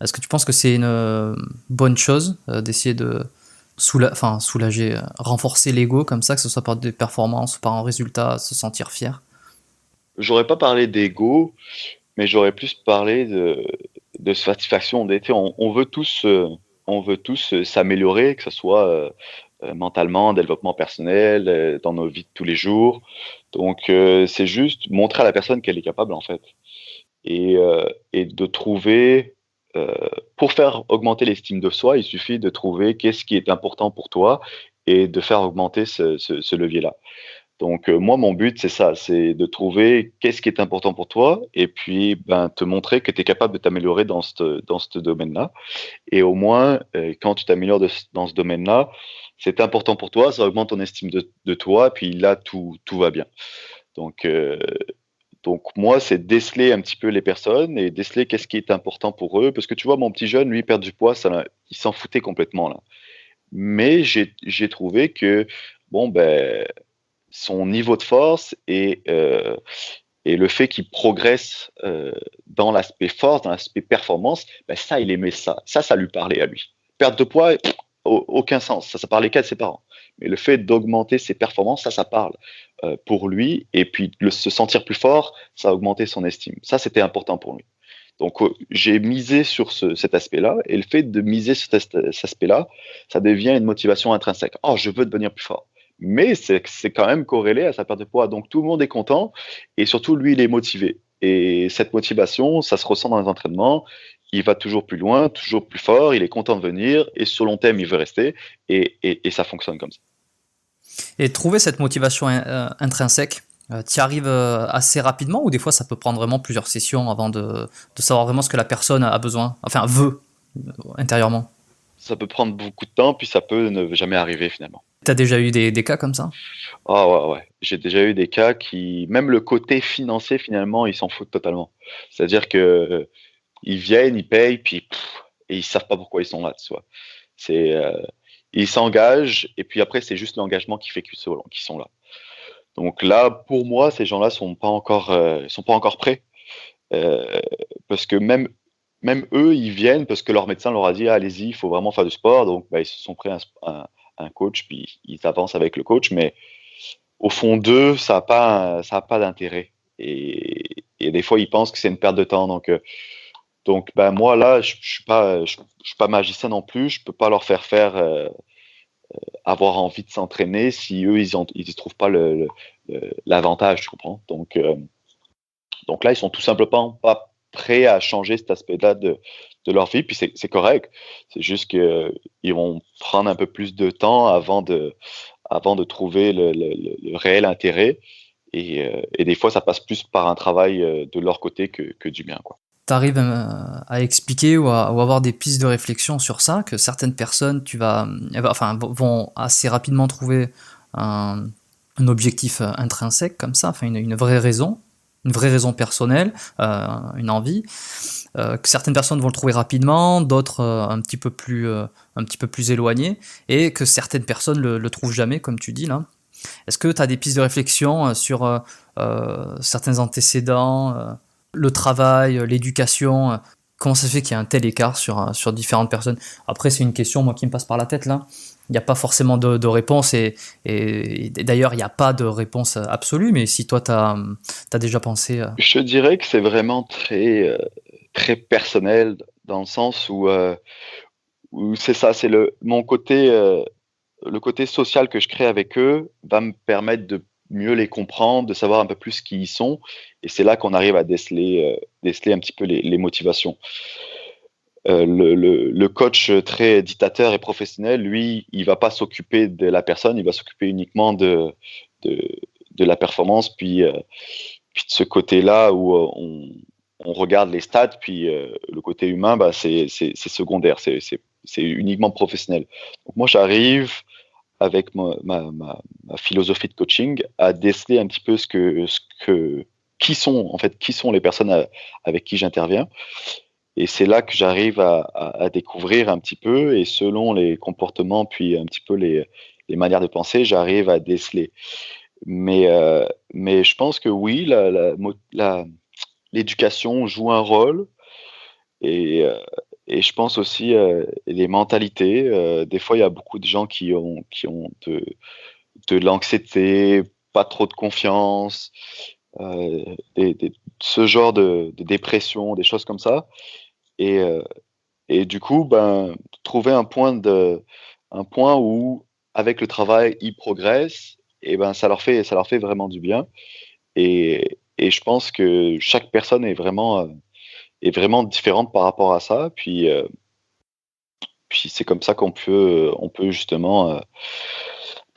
[SPEAKER 1] Est-ce que tu penses que c'est une bonne chose d'essayer de soulager, renforcer l'ego comme ça, que ce soit par des performances ou par un résultat, se sentir fier?
[SPEAKER 2] J'aurais pas parlé d'ego, mais j'aurais plus parlé de satisfaction. On veut tous s'améliorer, que ce soit mentalement, développement personnel, dans nos vies de tous les jours. Donc, c'est juste montrer à la personne qu'elle est capable, en fait. Et de trouver, euh, pour faire augmenter l'estime de soi, il suffit de trouver qu'est-ce qui est important pour toi et de faire augmenter ce levier-là. Donc, moi, mon but, c'est ça, c'est de trouver qu'est-ce qui est important pour toi et puis ben, te montrer que tu es capable de t'améliorer dans ce domaine-là. Et au moins, quand tu t'améliores dans ce domaine-là, c'est important pour toi, ça augmente ton estime de toi, puis là, tout va bien. Donc, moi, c'est déceler un petit peu les personnes et déceler qu'est-ce qui est important pour eux. Parce que tu vois, mon petit jeune, lui, perd du poids, il s'en foutait complètement là. Mais j'ai trouvé que, bon, ben, son niveau de force et le fait qu'il progresse dans l'aspect force, dans l'aspect performance, ben ça, il aimait ça. Ça lui parlait à lui. Perte de poids, aucun sens. Ça parlait qu'à ses parents. Mais le fait d'augmenter ses performances, ça parle pour lui. Et puis, se sentir plus fort, ça a augmenté son estime. Ça, c'était important pour lui. Donc, j'ai misé sur cet aspect-là. Et le fait de miser sur cet aspect-là, ça devient une motivation intrinsèque. Oh, je veux devenir plus fort. Mais c'est quand même corrélé à sa perte de poids. Donc, tout le monde est content. Et surtout, lui, il est motivé. Et cette motivation, ça se ressent dans les entraînements. Il va toujours plus loin, toujours plus fort. Il est content de venir. Et sur long terme, il veut rester. Et ça fonctionne comme ça.
[SPEAKER 1] Et trouver cette motivation intrinsèque, tu y arrives assez rapidement ou des fois ça peut prendre vraiment plusieurs sessions avant de savoir vraiment ce que la personne a besoin, enfin veut intérieurement?
[SPEAKER 2] Ça peut prendre beaucoup de temps, puis ça peut ne jamais arriver finalement.
[SPEAKER 1] T'as déjà eu des cas comme ça?
[SPEAKER 2] Ah ouais, ouais. J'ai déjà eu des cas qui, même le côté financier, finalement, ils s'en foutent totalement. C'est-à-dire que ils viennent, ils payent, puis et ils savent pas pourquoi ils sont là, tu vois. C'est, ils s'engagent, et puis après, c'est juste l'engagement qui fait qu'ils sont là. Donc là, pour moi, ces gens-là sont pas encore prêts, euh, parce que même eux, ils viennent parce que leur médecin leur a dit, ah, allez-y, il faut vraiment faire du sport. Donc, bah, ils se sont pris un coach, puis ils avancent avec le coach, mais au fond d'eux, ça a pas d'intérêt. Et des fois, ils pensent que c'est une perte de temps. Donc ben, moi, là, je suis pas magicien non plus. Je peux pas leur faire avoir envie de s'entraîner si eux, ils y trouvent pas l'avantage, tu comprends? Donc là, ils sont tout simplement pas prêts à changer cet aspect-là de leur vie. Puis c'est correct. C'est juste qu'ils vont prendre un peu plus de temps avant de trouver le réel intérêt. Et des fois, ça passe plus par un travail de leur côté que du mien, quoi.
[SPEAKER 1] T'arrives à expliquer ou avoir des pistes de réflexion sur ça, que certaines personnes vont assez rapidement trouver un objectif intrinsèque comme ça, enfin une vraie raison personnelle, une envie, que certaines personnes vont le trouver rapidement, d'autres un petit peu plus éloignées, et que certaines personnes le trouvent jamais, comme tu dis là. Est-ce que tu as des pistes de réflexion sur certains antécédents, le travail, l'éducation, Comment ça se fait qu'il y a un tel écart sur différentes personnes? Après, c'est une question, moi, qui me passe par la tête, là. Il n'y a pas forcément de réponse, et d'ailleurs, il n'y a pas de réponse absolue, mais si toi, tu as déjà pensé...
[SPEAKER 2] Je dirais que c'est vraiment très personnel dans le sens où c'est ça, c'est le côté social que je crée avec eux va me permettre de mieux les comprendre, de savoir un peu plus qui ils sont. Et c'est là qu'on arrive à déceler un petit peu les motivations. Le coach très dictateur et professionnel, lui, il va pas s'occuper de la personne, il va s'occuper uniquement de, de la performance, puis de ce côté-là où on regarde les stats, puis le côté humain, bah, c'est secondaire, c'est uniquement professionnel. Donc moi, j'arrive avec ma philosophie de coaching à déceler un petit peu qui sont les personnes avec qui j'interviens. Et c'est là que j'arrive à découvrir un petit peu, et selon les comportements, puis un petit peu les manières de penser, j'arrive à déceler. Mais je pense que oui, l'éducation joue un rôle, et, euh, et je pense aussi les mentalités. Des fois, il y a beaucoup de gens qui ont de l'anxiété, pas trop de confiance, euh, ce genre de dépression, des choses comme ça. Et, euh, et du coup, ben, trouver un point où, avec le travail, ils progressent, et ben, ça leur fait vraiment du bien. Et je pense que chaque personne est vraiment différente par rapport à ça. Puis c'est comme ça on peut justement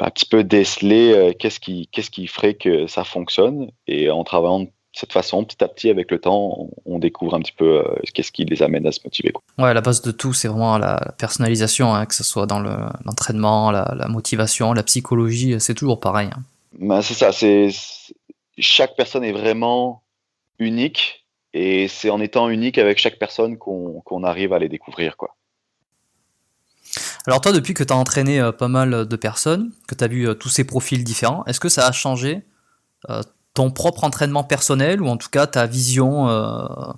[SPEAKER 2] un petit peu déceler qu'est-ce qui ferait que ça fonctionne. Et en travaillant de cette façon, petit à petit, avec le temps, on découvre un petit peu qu'est-ce qui les amène à se motiver, quoi.
[SPEAKER 1] Ouais, la base de tout, c'est vraiment la personnalisation, hein, que ce soit dans l'entraînement, la motivation, la psychologie, c'est toujours pareil, hein.
[SPEAKER 2] Ben, c'est ça, chaque personne est vraiment unique, et c'est en étant unique avec chaque personne qu'on arrive à les découvrir, quoi.
[SPEAKER 1] Alors toi, depuis que tu as entraîné pas mal de personnes, que tu as vu tous ces profils différents, est-ce que ça a changé euh, ton propre entraînement personnel, ou en tout cas ta vision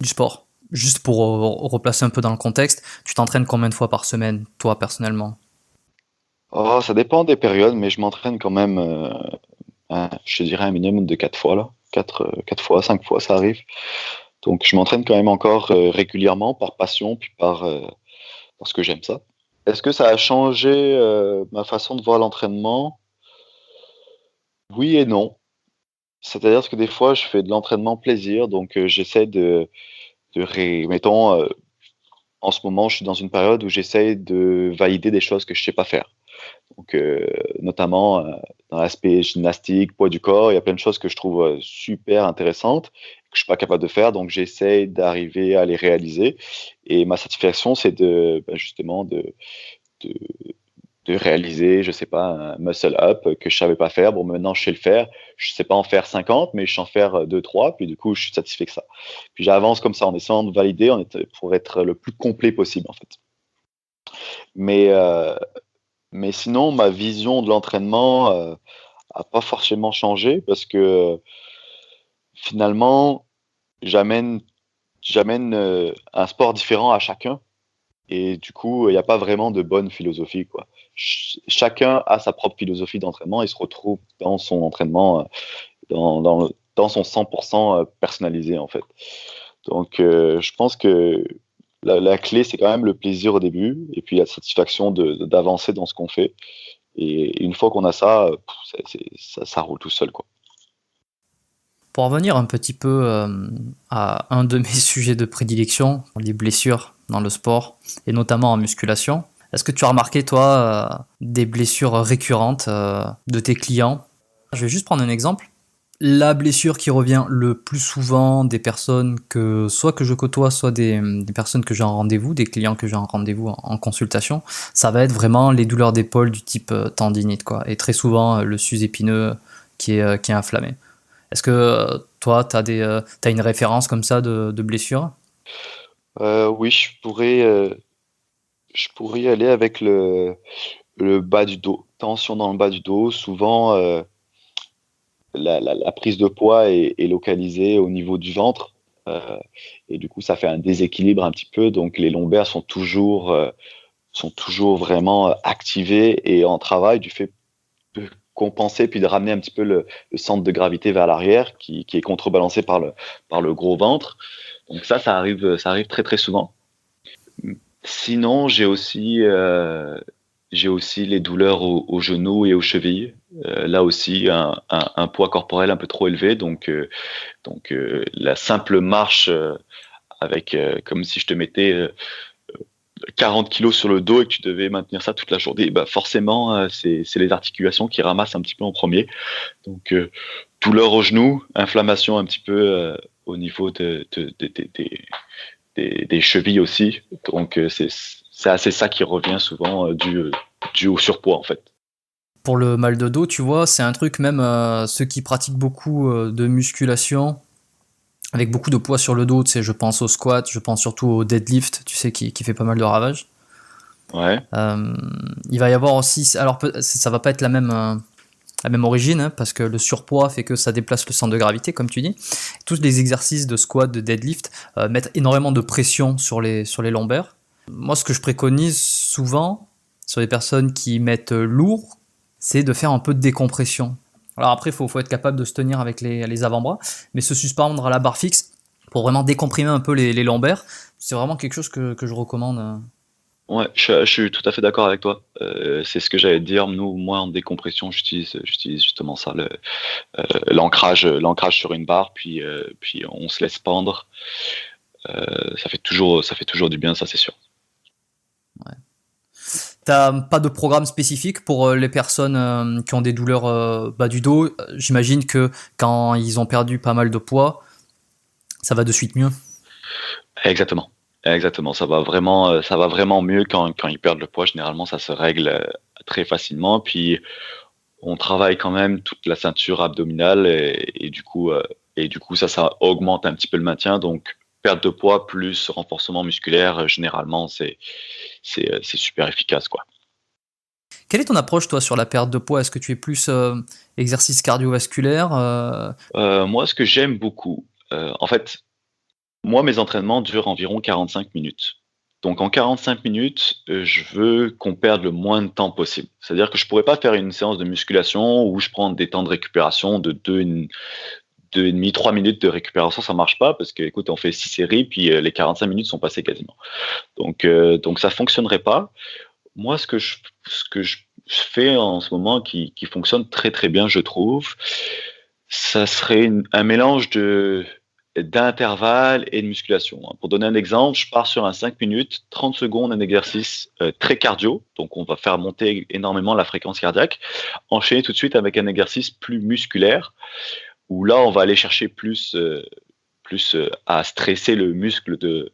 [SPEAKER 1] du sport? Juste pour replacer un peu dans le contexte, tu t'entraînes combien de fois par semaine, toi, personnellement?
[SPEAKER 2] Oh, ça dépend des périodes, mais je m'entraîne quand même, je dirais un minimum de 4 fois, là. 4 fois, 5 fois, ça arrive. Donc je m'entraîne quand même encore régulièrement par passion, puis parce que j'aime ça. Est-ce que ça a changé ma façon de voir l'entraînement? Oui et non. C'est-à-dire que des fois, je fais de l'entraînement plaisir, donc j'essaie mettons, en ce moment, je suis dans une période où j'essaie de valider des choses que je sais pas faire. Donc, notamment dans l'aspect gymnastique, poids du corps, il y a plein de choses que je trouve super intéressantes, que je suis pas capable de faire, donc j'essaie d'arriver à les réaliser. Et ma satisfaction, c'est justement de, de réaliser, je sais pas, un muscle up que je savais pas faire. Bon, maintenant, je sais le faire. Je sais pas en faire 50, mais je sais en faire 2, 3. Puis du coup, je suis satisfait que ça. Puis j'avance comme ça en essayant de valider pour être le plus complet possible, en fait. Mais, euh, mais sinon, ma vision de l'entraînement a pas forcément changé, parce que finalement, j'amène, j'amène un sport différent à chacun. Et du coup, il n'y a pas vraiment de bonne philosophie, quoi. Chacun a sa propre philosophie d'entraînement et se retrouve dans son entraînement, dans son 100% personnalisé, en fait. Donc, je pense que la clé, c'est quand même le plaisir au début, et puis la satisfaction d'avancer dans ce qu'on fait. Et une fois qu'on a ça, ça roule tout seul, quoi.
[SPEAKER 1] Pour revenir un petit peu à un de mes sujets de prédilection, les blessures dans le sport, et notamment en musculation, est-ce que tu as remarqué, toi, des blessures récurrentes de tes clients? Je vais juste prendre un exemple. La blessure qui revient le plus souvent des personnes soit que je côtoie, soit des personnes que j'ai en rendez-vous, des clients que j'ai en rendez-vous en consultation, ça va être vraiment les douleurs d'épaule du type tendinite, quoi. Et très souvent, le sus-épineux qui est inflammé. Est-ce que toi, t'as une référence comme ça de blessure?
[SPEAKER 2] Oui, je pourrais y aller avec le bas du dos. Tension dans le bas du dos. Souvent, la prise de poids est localisée au niveau du ventre. euh, et du coup, ça fait un déséquilibre un petit peu. Donc, les lombaires sont toujours vraiment activés et en travail du fait de compenser puis de ramener un petit peu le centre de gravité vers l'arrière qui est contrebalancé par le gros ventre. Donc ça arrive très très souvent. Sinon, j'ai aussi les douleurs aux genoux et aux chevilles. Là aussi, un poids corporel un peu trop élevé. La simple marche avec, comme si je te mettais 40 kilos sur le dos et que tu devais maintenir ça toute la journée, bah forcément, c'est les articulations qui ramassent un petit peu en premier. Donc, douleur aux genoux, inflammation un petit peu au niveau des chevilles aussi. Donc, c'est assez ça qui revient souvent dû au surpoids, en fait.
[SPEAKER 1] Pour le mal de dos, tu vois, c'est un truc même ceux qui pratiquent beaucoup de musculation avec beaucoup de poids sur le dos, tu sais, je pense au squat, je pense surtout au deadlift, tu sais, qui fait pas mal de ravages.
[SPEAKER 2] Ouais.
[SPEAKER 1] Il va y avoir aussi, alors ça va pas être la même origine, hein, parce que le surpoids fait que ça déplace le centre de gravité, comme tu dis. Tous les exercices de squat, de deadlift mettent énormément de pression sur les lombaires. Moi, ce que je préconise souvent sur les personnes qui mettent lourd, c'est de faire un peu de décompression. Alors après, faut être capable de se tenir avec les avant-bras, mais se suspendre à la barre fixe pour vraiment décomprimer un peu les lombaires, c'est vraiment quelque chose que je recommande.
[SPEAKER 2] Ouais, je suis tout à fait d'accord avec toi. C'est ce que j'allais te dire. Moi, en décompression, j'utilise justement ça, l'ancrage sur une barre, puis on se laisse pendre. Ça fait toujours du bien, ça c'est sûr.
[SPEAKER 1] Ouais. T'as pas de programme spécifique pour les personnes qui ont des douleurs du dos. J'imagine que quand ils ont perdu pas mal de poids, ça va de suite mieux.
[SPEAKER 2] Exactement. Exactement. Ça va vraiment mieux quand ils perdent le poids. Généralement, ça se règle très facilement. Puis, on travaille quand même toute la ceinture abdominale et du coup, ça augmente un petit peu le maintien. Donc, perte de poids plus renforcement musculaire, généralement, c'est super efficace, quoi.
[SPEAKER 1] Quelle est ton approche, toi, sur la perte de poids? Est-ce que tu es plus exercice cardiovasculaire
[SPEAKER 2] Moi, ce que j'aime beaucoup, en fait, moi, mes entraînements durent environ 45 minutes. Donc, en 45 minutes, je veux qu'on perde le moins de temps possible. C'est-à-dire que je pourrais pas faire une séance de musculation où je prends des temps de récupération de 2,5, 3 minutes de récupération, ça marche pas parce que, écoute, on fait 6 séries, puis les 45 minutes sont passées quasiment. Donc ça fonctionnerait pas. Moi, ce que je fais en ce moment qui fonctionne très très bien, je trouve, ça serait un mélange d'intervalle et de musculation. Pour donner un exemple, je pars sur un 5 minutes, 30 secondes, un exercice très cardio, donc on va faire monter énormément la fréquence cardiaque, enchaîner tout de suite avec un exercice plus musculaire, où là on va aller chercher plus à stresser le muscle de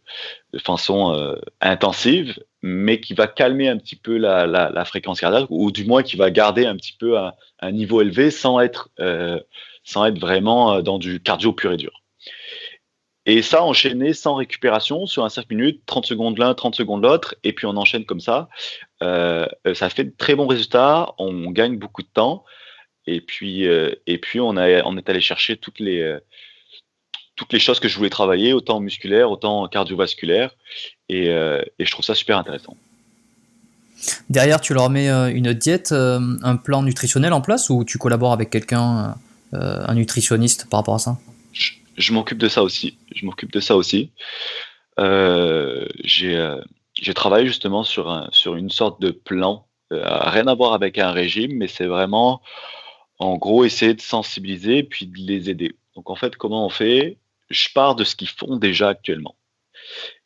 [SPEAKER 2] façon intensive, mais qui va calmer un petit peu la fréquence cardiaque, ou du moins qui va garder un petit peu un niveau élevé sans être vraiment dans du cardio pur et dur. Et ça, enchaîné sans récupération sur un 5 minutes, 30 secondes l'un, 30 secondes l'autre, et puis on enchaîne comme ça. Ça fait de très bons résultats, on gagne beaucoup de temps, et puis on est allé chercher toutes les choses que je voulais travailler, autant musculaire, autant cardiovasculaire, et je trouve ça super intéressant.
[SPEAKER 1] Derrière, tu leur mets une diète, un plan nutritionnel en place ou tu collabores avec quelqu'un, un nutritionniste par rapport à ça?
[SPEAKER 2] Je m'occupe de ça aussi. Je m'occupe de ça aussi. J'ai travaillé justement sur une sorte de plan, rien à voir avec un régime, mais c'est vraiment, en gros, essayer de sensibiliser puis de les aider. Donc en fait, comment on fait? Je pars de ce qu'ils font déjà actuellement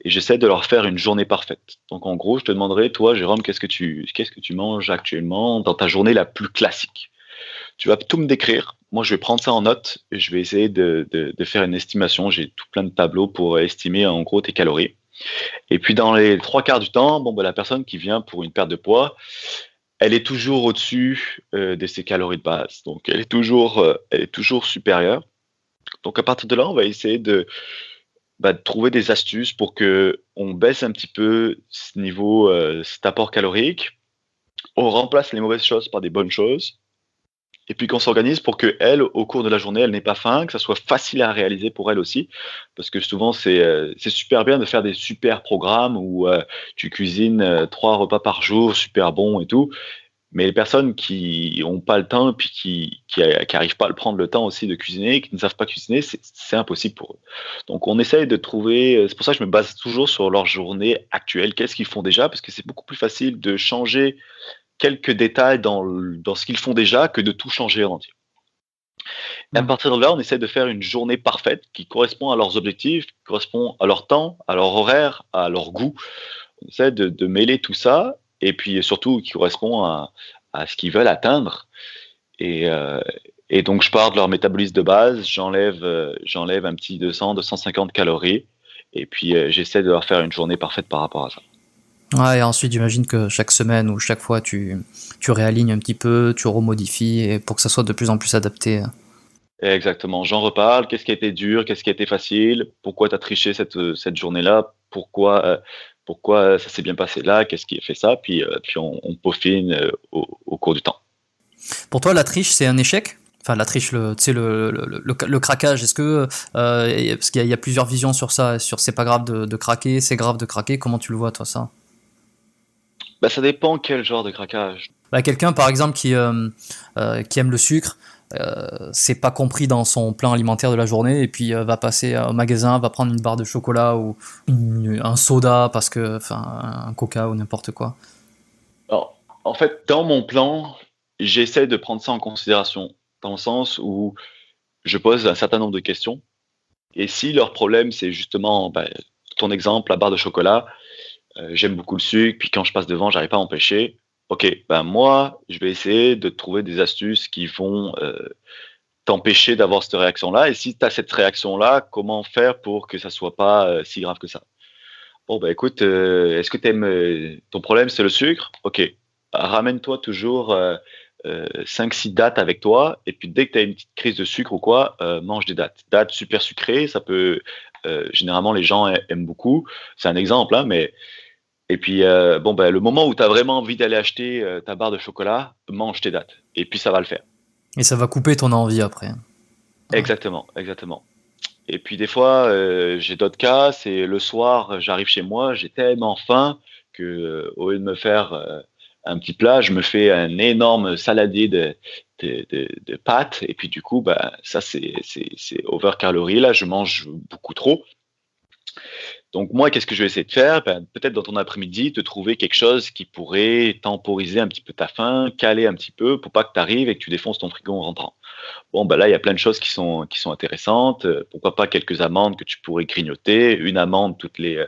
[SPEAKER 2] et j'essaie de leur faire une journée parfaite. Donc en gros, je te demanderai, toi, Jérôme, qu'est-ce que tu manges actuellement dans ta journée la plus classique? Tu vas tout me décrire. Moi, je vais prendre ça en note et je vais essayer de faire une estimation. J'ai tout plein de tableaux pour estimer en gros tes calories. Et puis dans les trois quarts du temps, bon, bah, la personne qui vient pour une perte de poids, elle est toujours au-dessus de ses calories de base. Donc elle est toujours supérieure. Donc à partir de là, on va essayer de trouver des astuces pour que on baisse un petit peu ce niveau, cet apport calorique. On remplace les mauvaises choses par des bonnes choses. et puis qu'on s'organise pour qu'elle, au cours de la journée, elle n'ait pas faim, que ça soit facile à réaliser pour elle aussi. Parce que souvent, c'est super bien de faire des super programmes où tu cuisines 3 repas par jour, super bon et tout. Mais les personnes qui ont pas le temps, puis qui arrivent pas à le prendre le temps aussi de cuisiner, qui ne savent pas cuisiner, c'est impossible pour eux. Donc on essaye de trouver, c'est pour ça que je me base toujours sur leur journée actuelle. Qu'est-ce qu'ils font déjà? Parce que c'est beaucoup plus facile de changer quelques détails dans ce qu'ils font déjà que de tout changer en entier. Et à
[SPEAKER 1] Mm.
[SPEAKER 2] partir de là, on essaie de faire une journée parfaite qui correspond à leurs objectifs, qui correspond à leur temps, à leur horaire, à leur goût. On essaie de mêler tout ça et puis surtout qui correspond à ce qu'ils veulent atteindre. Et, euh, et donc, je pars de leur métabolisme de base, j'enlève un petit 200, 250 calories et puis j'essaie de leur faire une journée parfaite par rapport à ça.
[SPEAKER 1] Ouais, et ensuite, j'imagine que chaque semaine ou chaque fois, tu réalignes un petit peu, tu remodifies et pour que ça soit de plus en plus adapté.
[SPEAKER 2] Exactement, j'en reparle. Qu'est-ce qui a été dur? Qu'est-ce qui a été facile? Pourquoi tu as triché cette journée-là? Pourquoi ça s'est bien passé là? Qu'est-ce qui a fait ça? Puis on peaufine au cours du temps.
[SPEAKER 1] Pour toi, la triche, c'est un échec? Enfin, la triche, tu sais, le craquage, est-ce que... parce qu'il y a plusieurs visions sur ça, sur c'est pas grave de craquer, c'est grave de craquer, comment tu le vois, toi, ça?
[SPEAKER 2] Bah, ça dépend quel genre de craquage.
[SPEAKER 1] Bah, quelqu'un, par exemple, qui aime le sucre, c'est pas compris dans son plan alimentaire de la journée, et puis va passer au magasin, va prendre une barre de chocolat ou un soda, parce que, enfin, un coca ou n'importe quoi.
[SPEAKER 2] Alors, en fait, dans mon plan, j'essaie de prendre ça en considération, dans le sens où je pose un certain nombre de questions. Et si leur problème, c'est justement, bah, ton exemple, la barre de chocolat, j'aime beaucoup le sucre, puis quand je passe devant, j'arrive pas à empêcher. Ok, ben moi, je vais essayer de trouver des astuces qui vont t'empêcher d'avoir cette réaction-là. Et si tu as cette réaction-là, comment faire pour que ça soit pas si grave que ça? Bon, bah écoute, est-ce que ton problème, c'est le sucre? Ok, ramène-toi toujours 5-6 dattes avec toi, et puis dès que tu as une petite crise de sucre ou quoi, mange des dattes. Dattes super sucrées, ça peut. Généralement, les gens aiment beaucoup. C'est un exemple, hein, mais. Et puis, bon, bah, le moment où tu as vraiment envie d'aller acheter ta barre de chocolat, mange tes dattes. Et puis, ça va le faire.
[SPEAKER 1] Et ça va couper ton envie après. Ouais.
[SPEAKER 2] Exactement, exactement. Et puis des fois, j'ai d'autres cas, c'est le soir, j'arrive chez moi, j'ai tellement faim que, au lieu de me faire un petit plat, je me fais un énorme saladier de pâtes. Et puis du coup, bah, ça c'est overcalorie. Là, je mange beaucoup trop. Donc moi, qu'est-ce que je vais essayer de faire? Ben, peut-être dans ton après-midi, te trouver quelque chose qui pourrait temporiser un petit peu ta faim, caler un petit peu pour pas que tu arrives et que tu défonces ton frigo en rentrant. Bon, bah là, il y a plein de choses qui sont intéressantes. Pourquoi pas quelques amandes que tu pourrais grignoter, une amande toutes les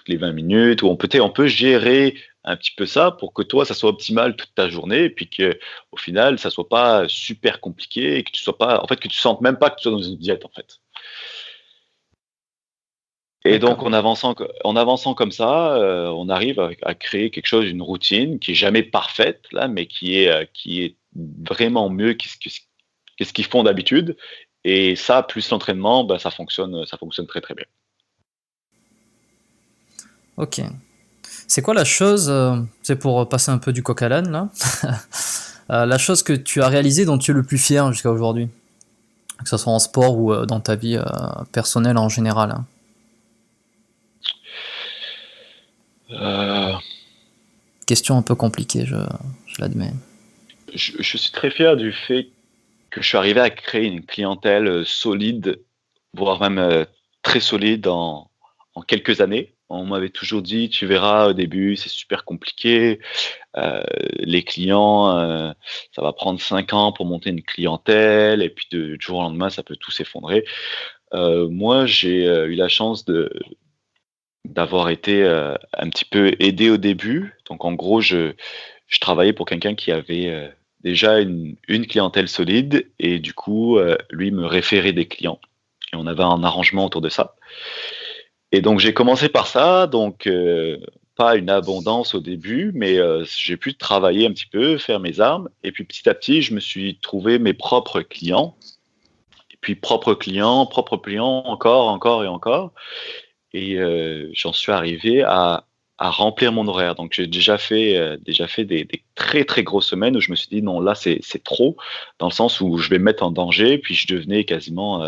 [SPEAKER 2] 20 minutes, ou on peut gérer un petit peu ça pour que toi, ça soit optimal toute ta journée, et puis que au final, ça soit pas super compliqué, et que tu sois pas, en fait, que tu sentes même pas que tu sois dans une diète, en fait. Et donc,
[SPEAKER 1] D'accord.
[SPEAKER 2] en avançant comme ça, on arrive à créer quelque chose, une routine qui est jamais parfaite, là, mais qui est vraiment mieux qu'est-ce qu'ils font d'habitude. Et ça, plus l'entraînement, bah, ça fonctionne très très bien.
[SPEAKER 1] Ok. C'est quoi la chose, c'est pour passer un peu du coq à l'âne là, la chose que tu as réalisée dont tu es le plus fier jusqu'à aujourd'hui, que ce soit en sport ou dans ta vie personnelle en général, hein.
[SPEAKER 2] Euh,
[SPEAKER 1] Question un peu compliquée, je l'admets.
[SPEAKER 2] je suis très fier du fait que je suis arrivé à créer une clientèle solide, voire même très solide en quelques années. On m'avait toujours dit, tu verras au début, c'est super compliqué. Les clients, ça va prendre 5 ans pour monter une clientèle, et puis du jour au lendemain, ça peut tout s'effondrer. Moi, j'ai eu la chance d'avoir été un petit peu aidé au début. Donc, en gros, je travaillais pour quelqu'un qui avait déjà une clientèle solide, et du coup, lui me référait des clients. Et on avait un arrangement autour de ça. Et donc, j'ai commencé par ça. Donc, pas une abondance au début, mais j'ai pu travailler un petit peu, faire mes armes. Et puis, petit à petit, je me suis trouvé mes propres clients. Et puis, propres clients, encore, encore et encore. Et j'en suis arrivé à à remplir mon horaire. Donc j'ai déjà fait des très très grosses semaines où je me suis dit non là c'est trop, dans le sens où je vais me mettre en danger, puis je devenais quasiment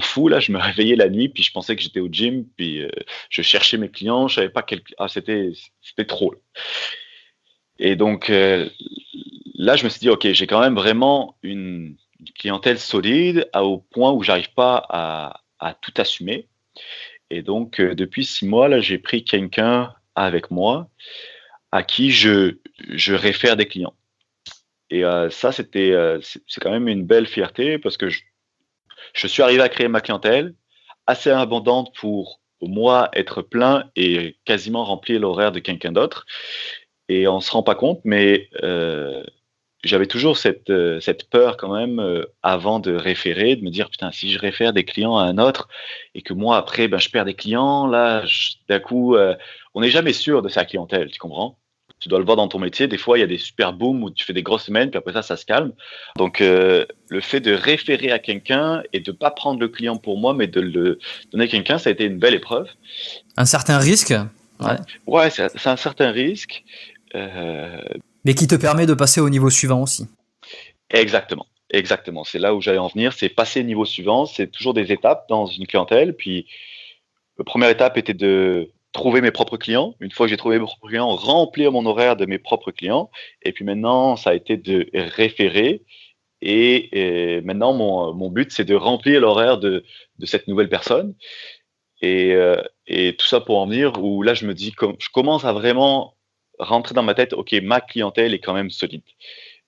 [SPEAKER 2] fou là. Je me réveillais la nuit, puis je pensais que j'étais au gym, puis je cherchais mes clients, je savais pas c'était trop. Et donc là je me suis dit ok, j'ai quand même vraiment une clientèle solide au point où j'arrive pas à tout assumer. Et donc, depuis 6 mois, là, j'ai pris quelqu'un avec moi à qui je réfère des clients. Et ça, c'est quand même une belle fierté parce que je suis arrivé à créer ma clientèle assez abondante pour moi être plein et quasiment remplir l'horaire de quelqu'un d'autre. Et on se rend pas compte, mais j'avais toujours cette peur quand même avant de référer, de me dire putain si je réfère des clients à un autre et que moi après ben je perds des clients là, d'un coup on n'est jamais sûr de sa clientèle, tu comprends? Tu dois le voir dans ton métier, des fois il y a des super booms où tu fais des grosses semaines puis après ça se calme. Donc le fait de référer à quelqu'un et de pas prendre le client pour moi mais de le donner à quelqu'un, ça a été une belle épreuve.
[SPEAKER 1] Un certain risque, ouais.
[SPEAKER 2] Ouais, c'est un certain risque. Euh,
[SPEAKER 1] Mais qui te permet de passer au niveau suivant aussi.
[SPEAKER 2] Exactement, exactement. C'est là où j'allais en venir. C'est passer au niveau suivant. C'est toujours des étapes dans une clientèle. Puis, la première étape était de trouver mes propres clients. Une fois que j'ai trouvé mes propres clients, remplir mon horaire de mes propres clients. Et puis maintenant, ça a été de référer. Et maintenant, mon but, c'est de remplir l'horaire de cette nouvelle personne. Et tout ça pour en venir où là, je me dis, je commence à vraiment rentrer dans ma tête, OK, ma clientèle est quand même solide.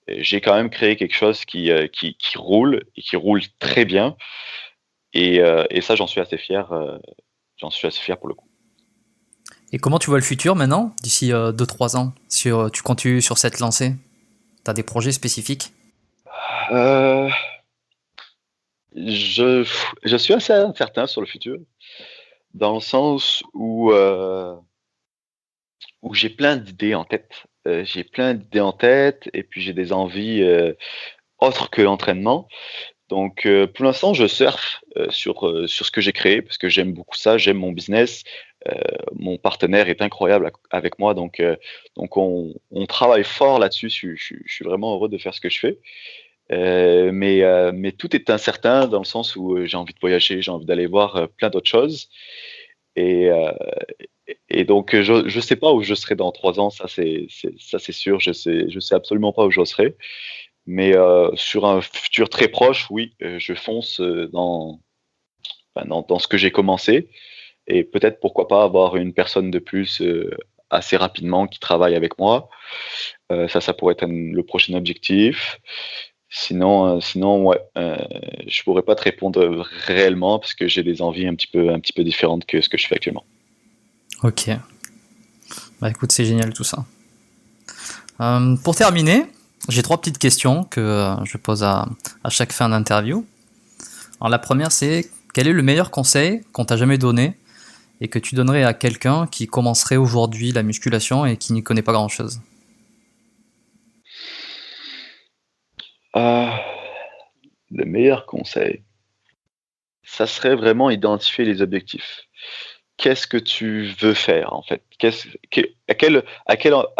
[SPEAKER 2] J'ai quand même créé quelque chose qui roule et qui roule très bien. Et ça, j'en suis assez fier. J'en suis assez fier pour le coup.
[SPEAKER 1] Et comment tu vois le futur maintenant, d'ici 2-3 ans, si tu continues sur cette lancée? Tu as des projets spécifiques?
[SPEAKER 2] Euh, je, je suis assez incertain sur le futur, dans le sens où j'ai plein d'idées en tête. J'ai plein d'idées en tête et puis j'ai des envies autres que l'entraînement. Donc, pour l'instant, je surfe sur ce que j'ai créé parce que j'aime beaucoup ça, j'aime mon business. Mon partenaire est incroyable avec moi, donc on travaille fort là-dessus. Je suis vraiment heureux de faire ce que je fais. Mais tout est incertain dans le sens où j'ai envie de voyager, j'ai envie d'aller voir plein d'autres choses. Et, euh, et donc, je sais pas où je serai dans 3 ans, ça c'est sûr. Je sais absolument pas où je serai. Mais sur un futur très proche, oui, je fonce dans ce que j'ai commencé et peut-être pourquoi pas avoir une personne de plus assez rapidement qui travaille avec moi. Ça pourrait être le prochain objectif. Sinon, ouais, je pourrais pas te répondre réellement parce que j'ai des envies un petit peu différentes que ce que je fais actuellement.
[SPEAKER 1] Ok. Bah écoute, c'est génial tout ça. Pour terminer, j'ai 3 petites questions que je pose à chaque fin d'interview. Alors la première, c'est quel est le meilleur conseil qu'on t'a jamais donné et que tu donnerais à quelqu'un qui commencerait aujourd'hui la musculation et qui n'y connaît pas grand-chose?
[SPEAKER 2] Euh, le meilleur conseil, ça serait vraiment identifier les objectifs. Qu'est-ce que tu veux faire en fait? À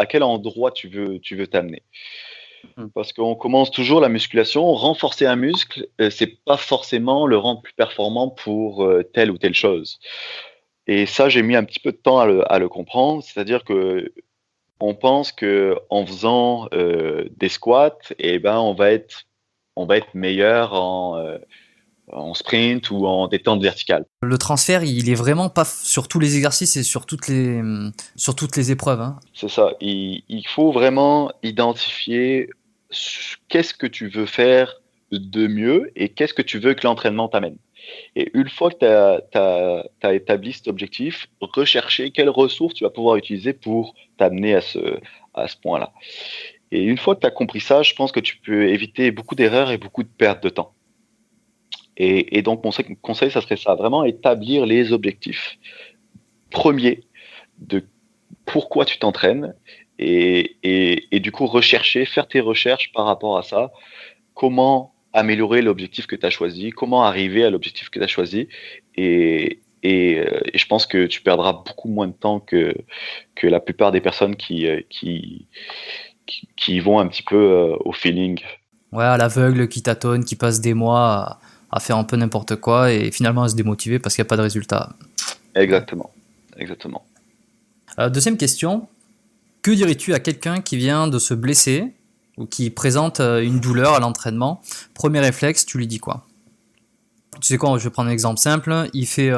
[SPEAKER 2] quel endroit tu veux t'amener? Parce qu'on commence toujours la musculation, renforcer un muscle, c'est pas forcément le rendre plus performant pour telle ou telle chose. Et ça, j'ai mis un petit peu de temps à le comprendre, c'est-à-dire que on pense que en faisant des squats, et ben on va être meilleur en sprint ou en détente verticale.
[SPEAKER 1] Le transfert, il est vraiment pas sur tous les exercices et sur toutes les épreuves, hein.
[SPEAKER 2] C'est ça. Il faut vraiment identifier qu'est-ce que tu veux faire de mieux et qu'est-ce que tu veux que l'entraînement t'amène. Et une fois que tu as établi cet objectif, rechercher quelles ressources tu vas pouvoir utiliser pour t'amener à ce point-là. Et une fois que tu as compris ça, je pense que tu peux éviter beaucoup d'erreurs et beaucoup de pertes de temps. Et donc, mon conseil, ça serait ça, vraiment établir les objectifs premiers de pourquoi tu t'entraînes et du coup rechercher, faire tes recherches par rapport à ça, comment améliorer l'objectif que tu as choisi, comment arriver à l'objectif que tu as choisi et, et je pense que tu perdras beaucoup moins de temps que la plupart des personnes qui vont un petit peu au feeling.
[SPEAKER 1] Ouais, à l'aveugle, qui tâtonne, qui passe des mois à faire un peu n'importe quoi et finalement à se démotiver parce qu'il n'y a pas de résultat.
[SPEAKER 2] Exactement, exactement.
[SPEAKER 1] Deuxième question, que dirais-tu à quelqu'un qui vient de se blesser ou qui présente une douleur à l'entraînement? Premier réflexe, tu lui dis quoi? Tu sais quoi, je vais prendre un exemple simple. Il fait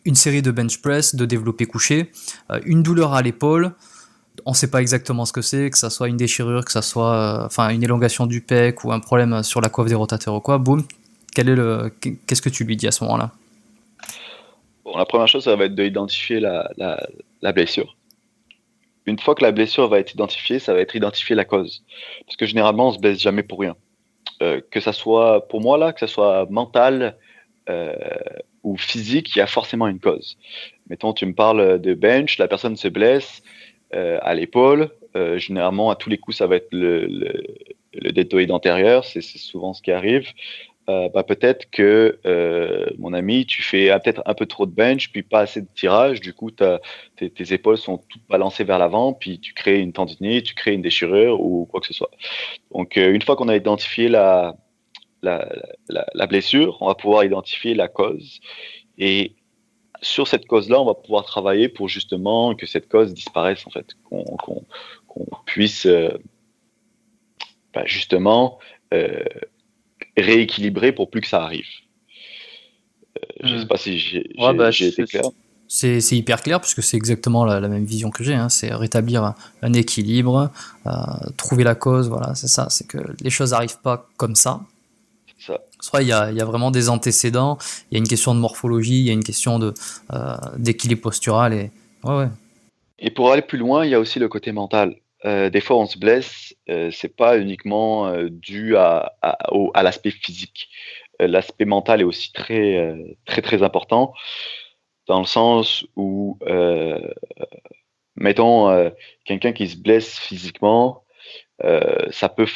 [SPEAKER 1] une série de bench press, de développé couché, une douleur à l'épaule. On ne sait pas exactement ce que c'est, que ça soit une déchirure, que ça soit une élongation du pec ou un problème sur la coiffe des rotateurs ou quoi. Boum, qu'est-ce que tu lui dis à ce moment-là?
[SPEAKER 2] Bon, la première chose, ça va être d'identifier la blessure. Une fois que la blessure va être identifiée, ça va être identifier la cause. Parce que généralement, on se blesse jamais pour rien. Que ça soit, pour moi là, que ça soit mental euh, ou physique, il y a forcément une cause. Mettons, tu me parles de bench, la personne se blesse à l'épaule. Généralement, à tous les coups, ça va être le deltoïde antérieur. C'est souvent ce qui arrive. Peut-être que mon ami, tu fais peut-être un peu trop de bench, puis pas assez de tirage. Du coup, tes épaules sont toutes balancées vers l'avant, puis tu crées une tendinite, tu crées une déchirure ou quoi que ce soit. Donc, une fois qu'on a identifié la blessure, on va pouvoir identifier la cause. Et sur cette cause-là, on va pouvoir travailler pour justement que cette cause disparaisse, en fait, qu'on puisse justement euh, rééquilibrer pour plus que ça arrive. Je ne sais pas si j'ai été clair.
[SPEAKER 1] C'est hyper clair puisque c'est exactement la même vision que j'ai. Hein. C'est rétablir un équilibre, trouver la cause. Voilà, c'est ça. C'est que les choses n'arrivent pas comme ça.
[SPEAKER 2] Ça.
[SPEAKER 1] Soit il y a vraiment des antécédents. Il y a une question de morphologie, il y a une question d'équilibre postural et ouais.
[SPEAKER 2] Et pour aller plus loin, il y a aussi le côté mental. Des fois, on se blesse. C'est pas uniquement dû à l'aspect physique. L'aspect mental est aussi très important, dans le sens où, mettons, quelqu'un qui se blesse physiquement, ça peut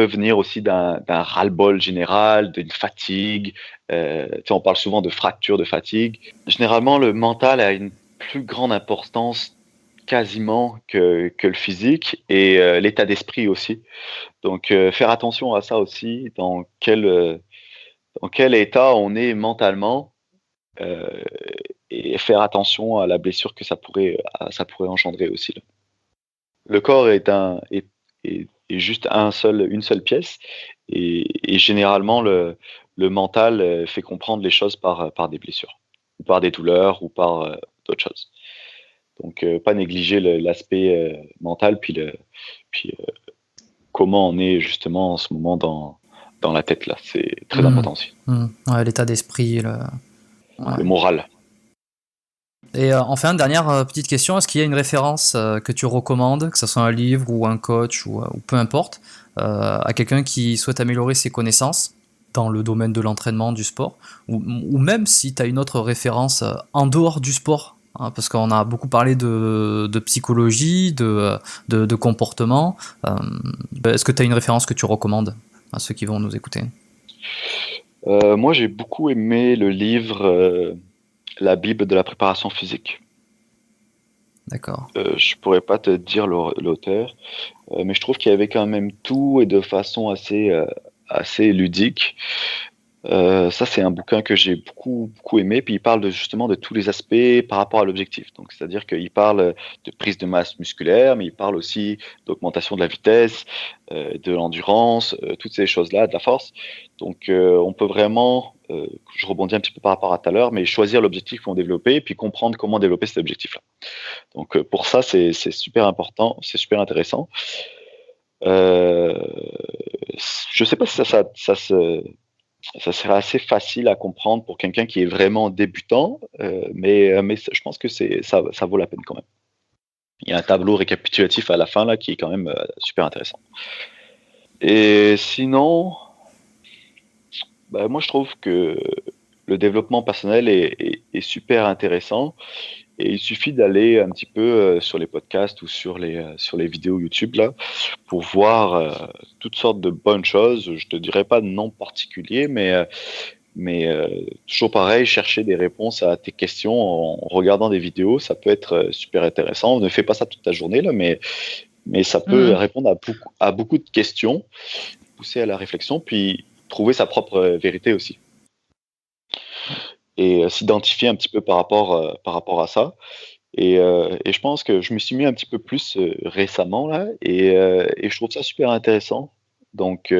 [SPEAKER 2] venir aussi d'un ras-le-bol général, d'une fatigue. On parle souvent de fracture de fatigue. Généralement, le mental a une plus grande importance quasiment que le physique et l'état d'esprit aussi. Donc, faire attention à ça aussi, dans quel état on est mentalement et faire attention à la blessure que ça pourrait engendrer aussi. Le corps est juste une seule pièce et généralement le mental fait comprendre les choses par des blessures ou par des douleurs ou par d'autres choses. Donc pas négliger l'aspect mental puis comment on est justement en ce moment dans la tête là, c'est très important aussi.
[SPEAKER 1] Ouais, l'état d'esprit,
[SPEAKER 2] le moral.
[SPEAKER 1] Et enfin, dernière petite question, est-ce qu'il y a une référence que tu recommandes, que ce soit un livre ou un coach ou peu importe, à quelqu'un qui souhaite améliorer ses connaissances dans le domaine de l'entraînement, du sport, ou même si tu as une autre référence en dehors du sport, hein, parce qu'on a beaucoup parlé de psychologie, de comportement, est-ce que tu as une référence que tu recommandes à ceux qui vont nous écouter?
[SPEAKER 2] Moi, j'ai beaucoup aimé le livre La Bible de la préparation physique.
[SPEAKER 1] D'accord.
[SPEAKER 2] Je pourrais pas te dire l'auteur, mais je trouve qu'il y avait quand même tout et de façon assez ludique. Ça, c'est un bouquin que j'ai beaucoup aimé. Puis il parle justement de tous les aspects par rapport à l'objectif. Donc, c'est-à-dire qu'il parle de prise de masse musculaire, mais il parle aussi d'augmentation de la vitesse, de l'endurance, toutes ces choses-là, de la force. Donc, on peut vraiment, je rebondis un petit peu par rapport à tout à l'heure, mais choisir l'objectif qu'on veut développer, puis comprendre comment développer cet objectif-là. Donc, pour ça, c'est super important, c'est super intéressant. Je ne sais pas si ça serait assez facile à comprendre pour quelqu'un qui est vraiment débutant, mais je pense que ça vaut la peine quand même. Il y a un tableau récapitulatif à la fin là qui est quand même super intéressant. Et sinon, moi je trouve que le développement personnel est super intéressant et il suffit d'aller un petit peu sur les podcasts ou sur les vidéos YouTube là pour voir toutes sortes de bonnes choses. Je te dirais pas de nom particulier, mais Mais toujours pareil, chercher des réponses à tes questions en regardant des vidéos, ça peut être super intéressant. Ne fais pas ça toute ta journée, là, mais ça peut répondre à beaucoup de questions, pousser à la réflexion, puis trouver sa propre vérité aussi. Et s'identifier un petit peu par rapport à ça. Et je pense que je me suis mis un petit peu plus récemment là, et je trouve ça super intéressant. Donc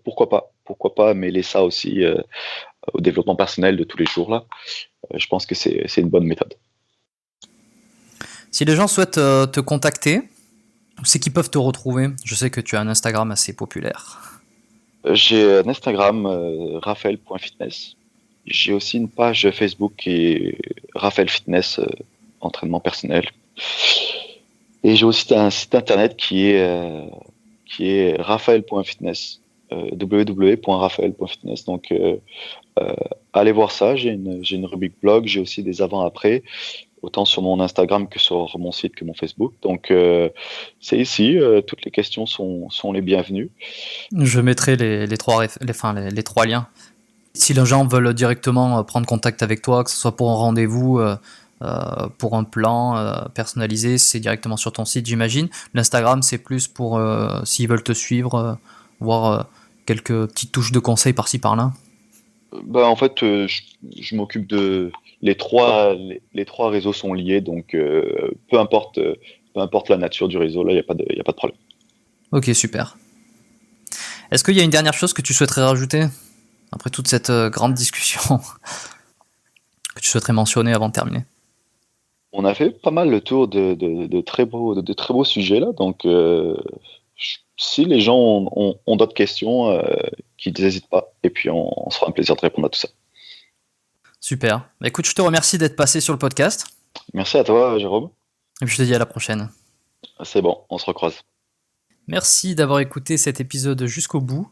[SPEAKER 2] pourquoi pas mêler ça aussi au développement personnel de tous les jours là. Je pense que c'est une bonne méthode.
[SPEAKER 1] Si les gens souhaitent te contacter, c'est qu'ils peuvent te retrouver. Je sais que tu as un Instagram assez populaire.
[SPEAKER 2] J'ai un Instagram raphaël.fitness. J'ai aussi une page Facebook qui est Raphaël Fitness entraînement personnel. Et j'ai aussi un site internet qui est raphaël.fitness, www.raphaël.fitness. Donc allez voir ça. J'ai une rubrique blog. J'ai aussi des avant-après, autant sur mon Instagram que sur mon site que mon Facebook. Donc c'est ici. Toutes les questions sont les bienvenues.
[SPEAKER 1] Je mettrai les trois liens. Si les gens veulent directement prendre contact avec toi, que ce soit pour un rendez-vous, pour un plan personnalisé, c'est directement sur ton site, j'imagine. L'Instagram, c'est plus pour s'ils veulent te suivre, voir quelques petites touches de conseils par-ci par-là.
[SPEAKER 2] En fait, je m'occupe de les trois réseaux sont liés, donc peu importe la nature du réseau, là, il y a pas de problème.
[SPEAKER 1] Ok, super. Est-ce qu'il y a une dernière chose que tu souhaiterais rajouter après toute cette grande discussion que tu souhaiterais mentionner avant de terminer?
[SPEAKER 2] On a fait pas mal le tour de très beaux sujets là, donc si les gens ont d'autres questions, qu'ils n'hésitent pas, et puis on se fera un plaisir de répondre à tout ça.
[SPEAKER 1] Super. Écoute, je te remercie d'être passé sur le podcast.
[SPEAKER 2] Merci à toi, Jérôme.
[SPEAKER 1] Et puis je te dis à la prochaine.
[SPEAKER 2] C'est bon, on se recroise.
[SPEAKER 1] Merci d'avoir écouté cet épisode jusqu'au bout.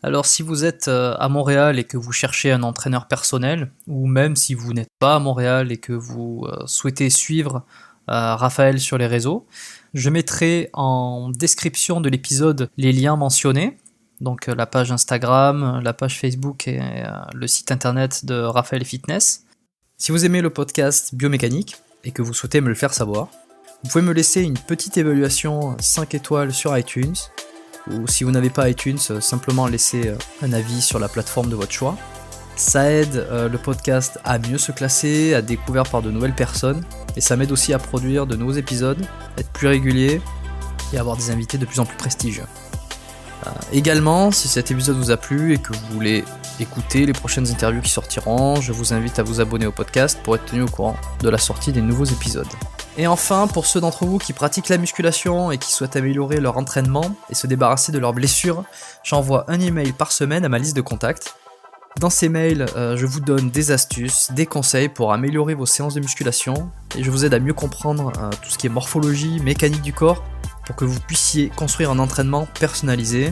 [SPEAKER 1] Alors si vous êtes à Montréal et que vous cherchez un entraîneur personnel, ou même si vous n'êtes pas à Montréal et que vous souhaitez suivre Raphaël sur les réseaux, je mettrai en description de l'épisode les liens mentionnés, donc la page Instagram, la page Facebook et le site internet de Raphaël Fitness. Si vous aimez le podcast Biomécanique et que vous souhaitez me le faire savoir, vous pouvez me laisser une petite évaluation 5 étoiles sur iTunes, ou si vous n'avez pas iTunes, simplement laisser un avis sur la plateforme de votre choix. Ça aide le podcast à mieux se classer, à être découvert par de nouvelles personnes, et ça m'aide aussi à produire de nouveaux épisodes, être plus régulier et avoir des invités de plus en plus prestigieux. Également, si cet épisode vous a plu et que vous voulez écouter les prochaines interviews qui sortiront, je vous invite à vous abonner au podcast pour être tenu au courant de la sortie des nouveaux épisodes. Et enfin, pour ceux d'entre vous qui pratiquent la musculation et qui souhaitent améliorer leur entraînement et se débarrasser de leurs blessures, j'envoie un email par semaine à ma liste de contacts. Dans ces mails, je vous donne des astuces, des conseils pour améliorer vos séances de musculation, et je vous aide à mieux comprendre tout ce qui est morphologie, mécanique du corps, pour que vous puissiez construire un entraînement personnalisé,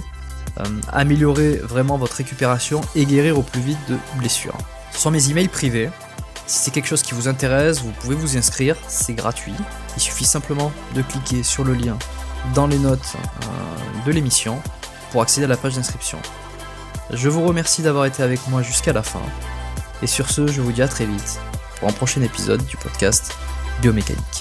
[SPEAKER 1] améliorer vraiment votre récupération et guérir au plus vite de blessures. Ce sont mes emails privés. Si c'est quelque chose qui vous intéresse, vous pouvez vous y inscrire, c'est gratuit. Il suffit simplement de cliquer sur le lien dans les notes de l'émission pour accéder à la page d'inscription. Je vous remercie d'avoir été avec moi jusqu'à la fin. Et sur ce, je vous dis à très vite pour un prochain épisode du podcast Biomécanique.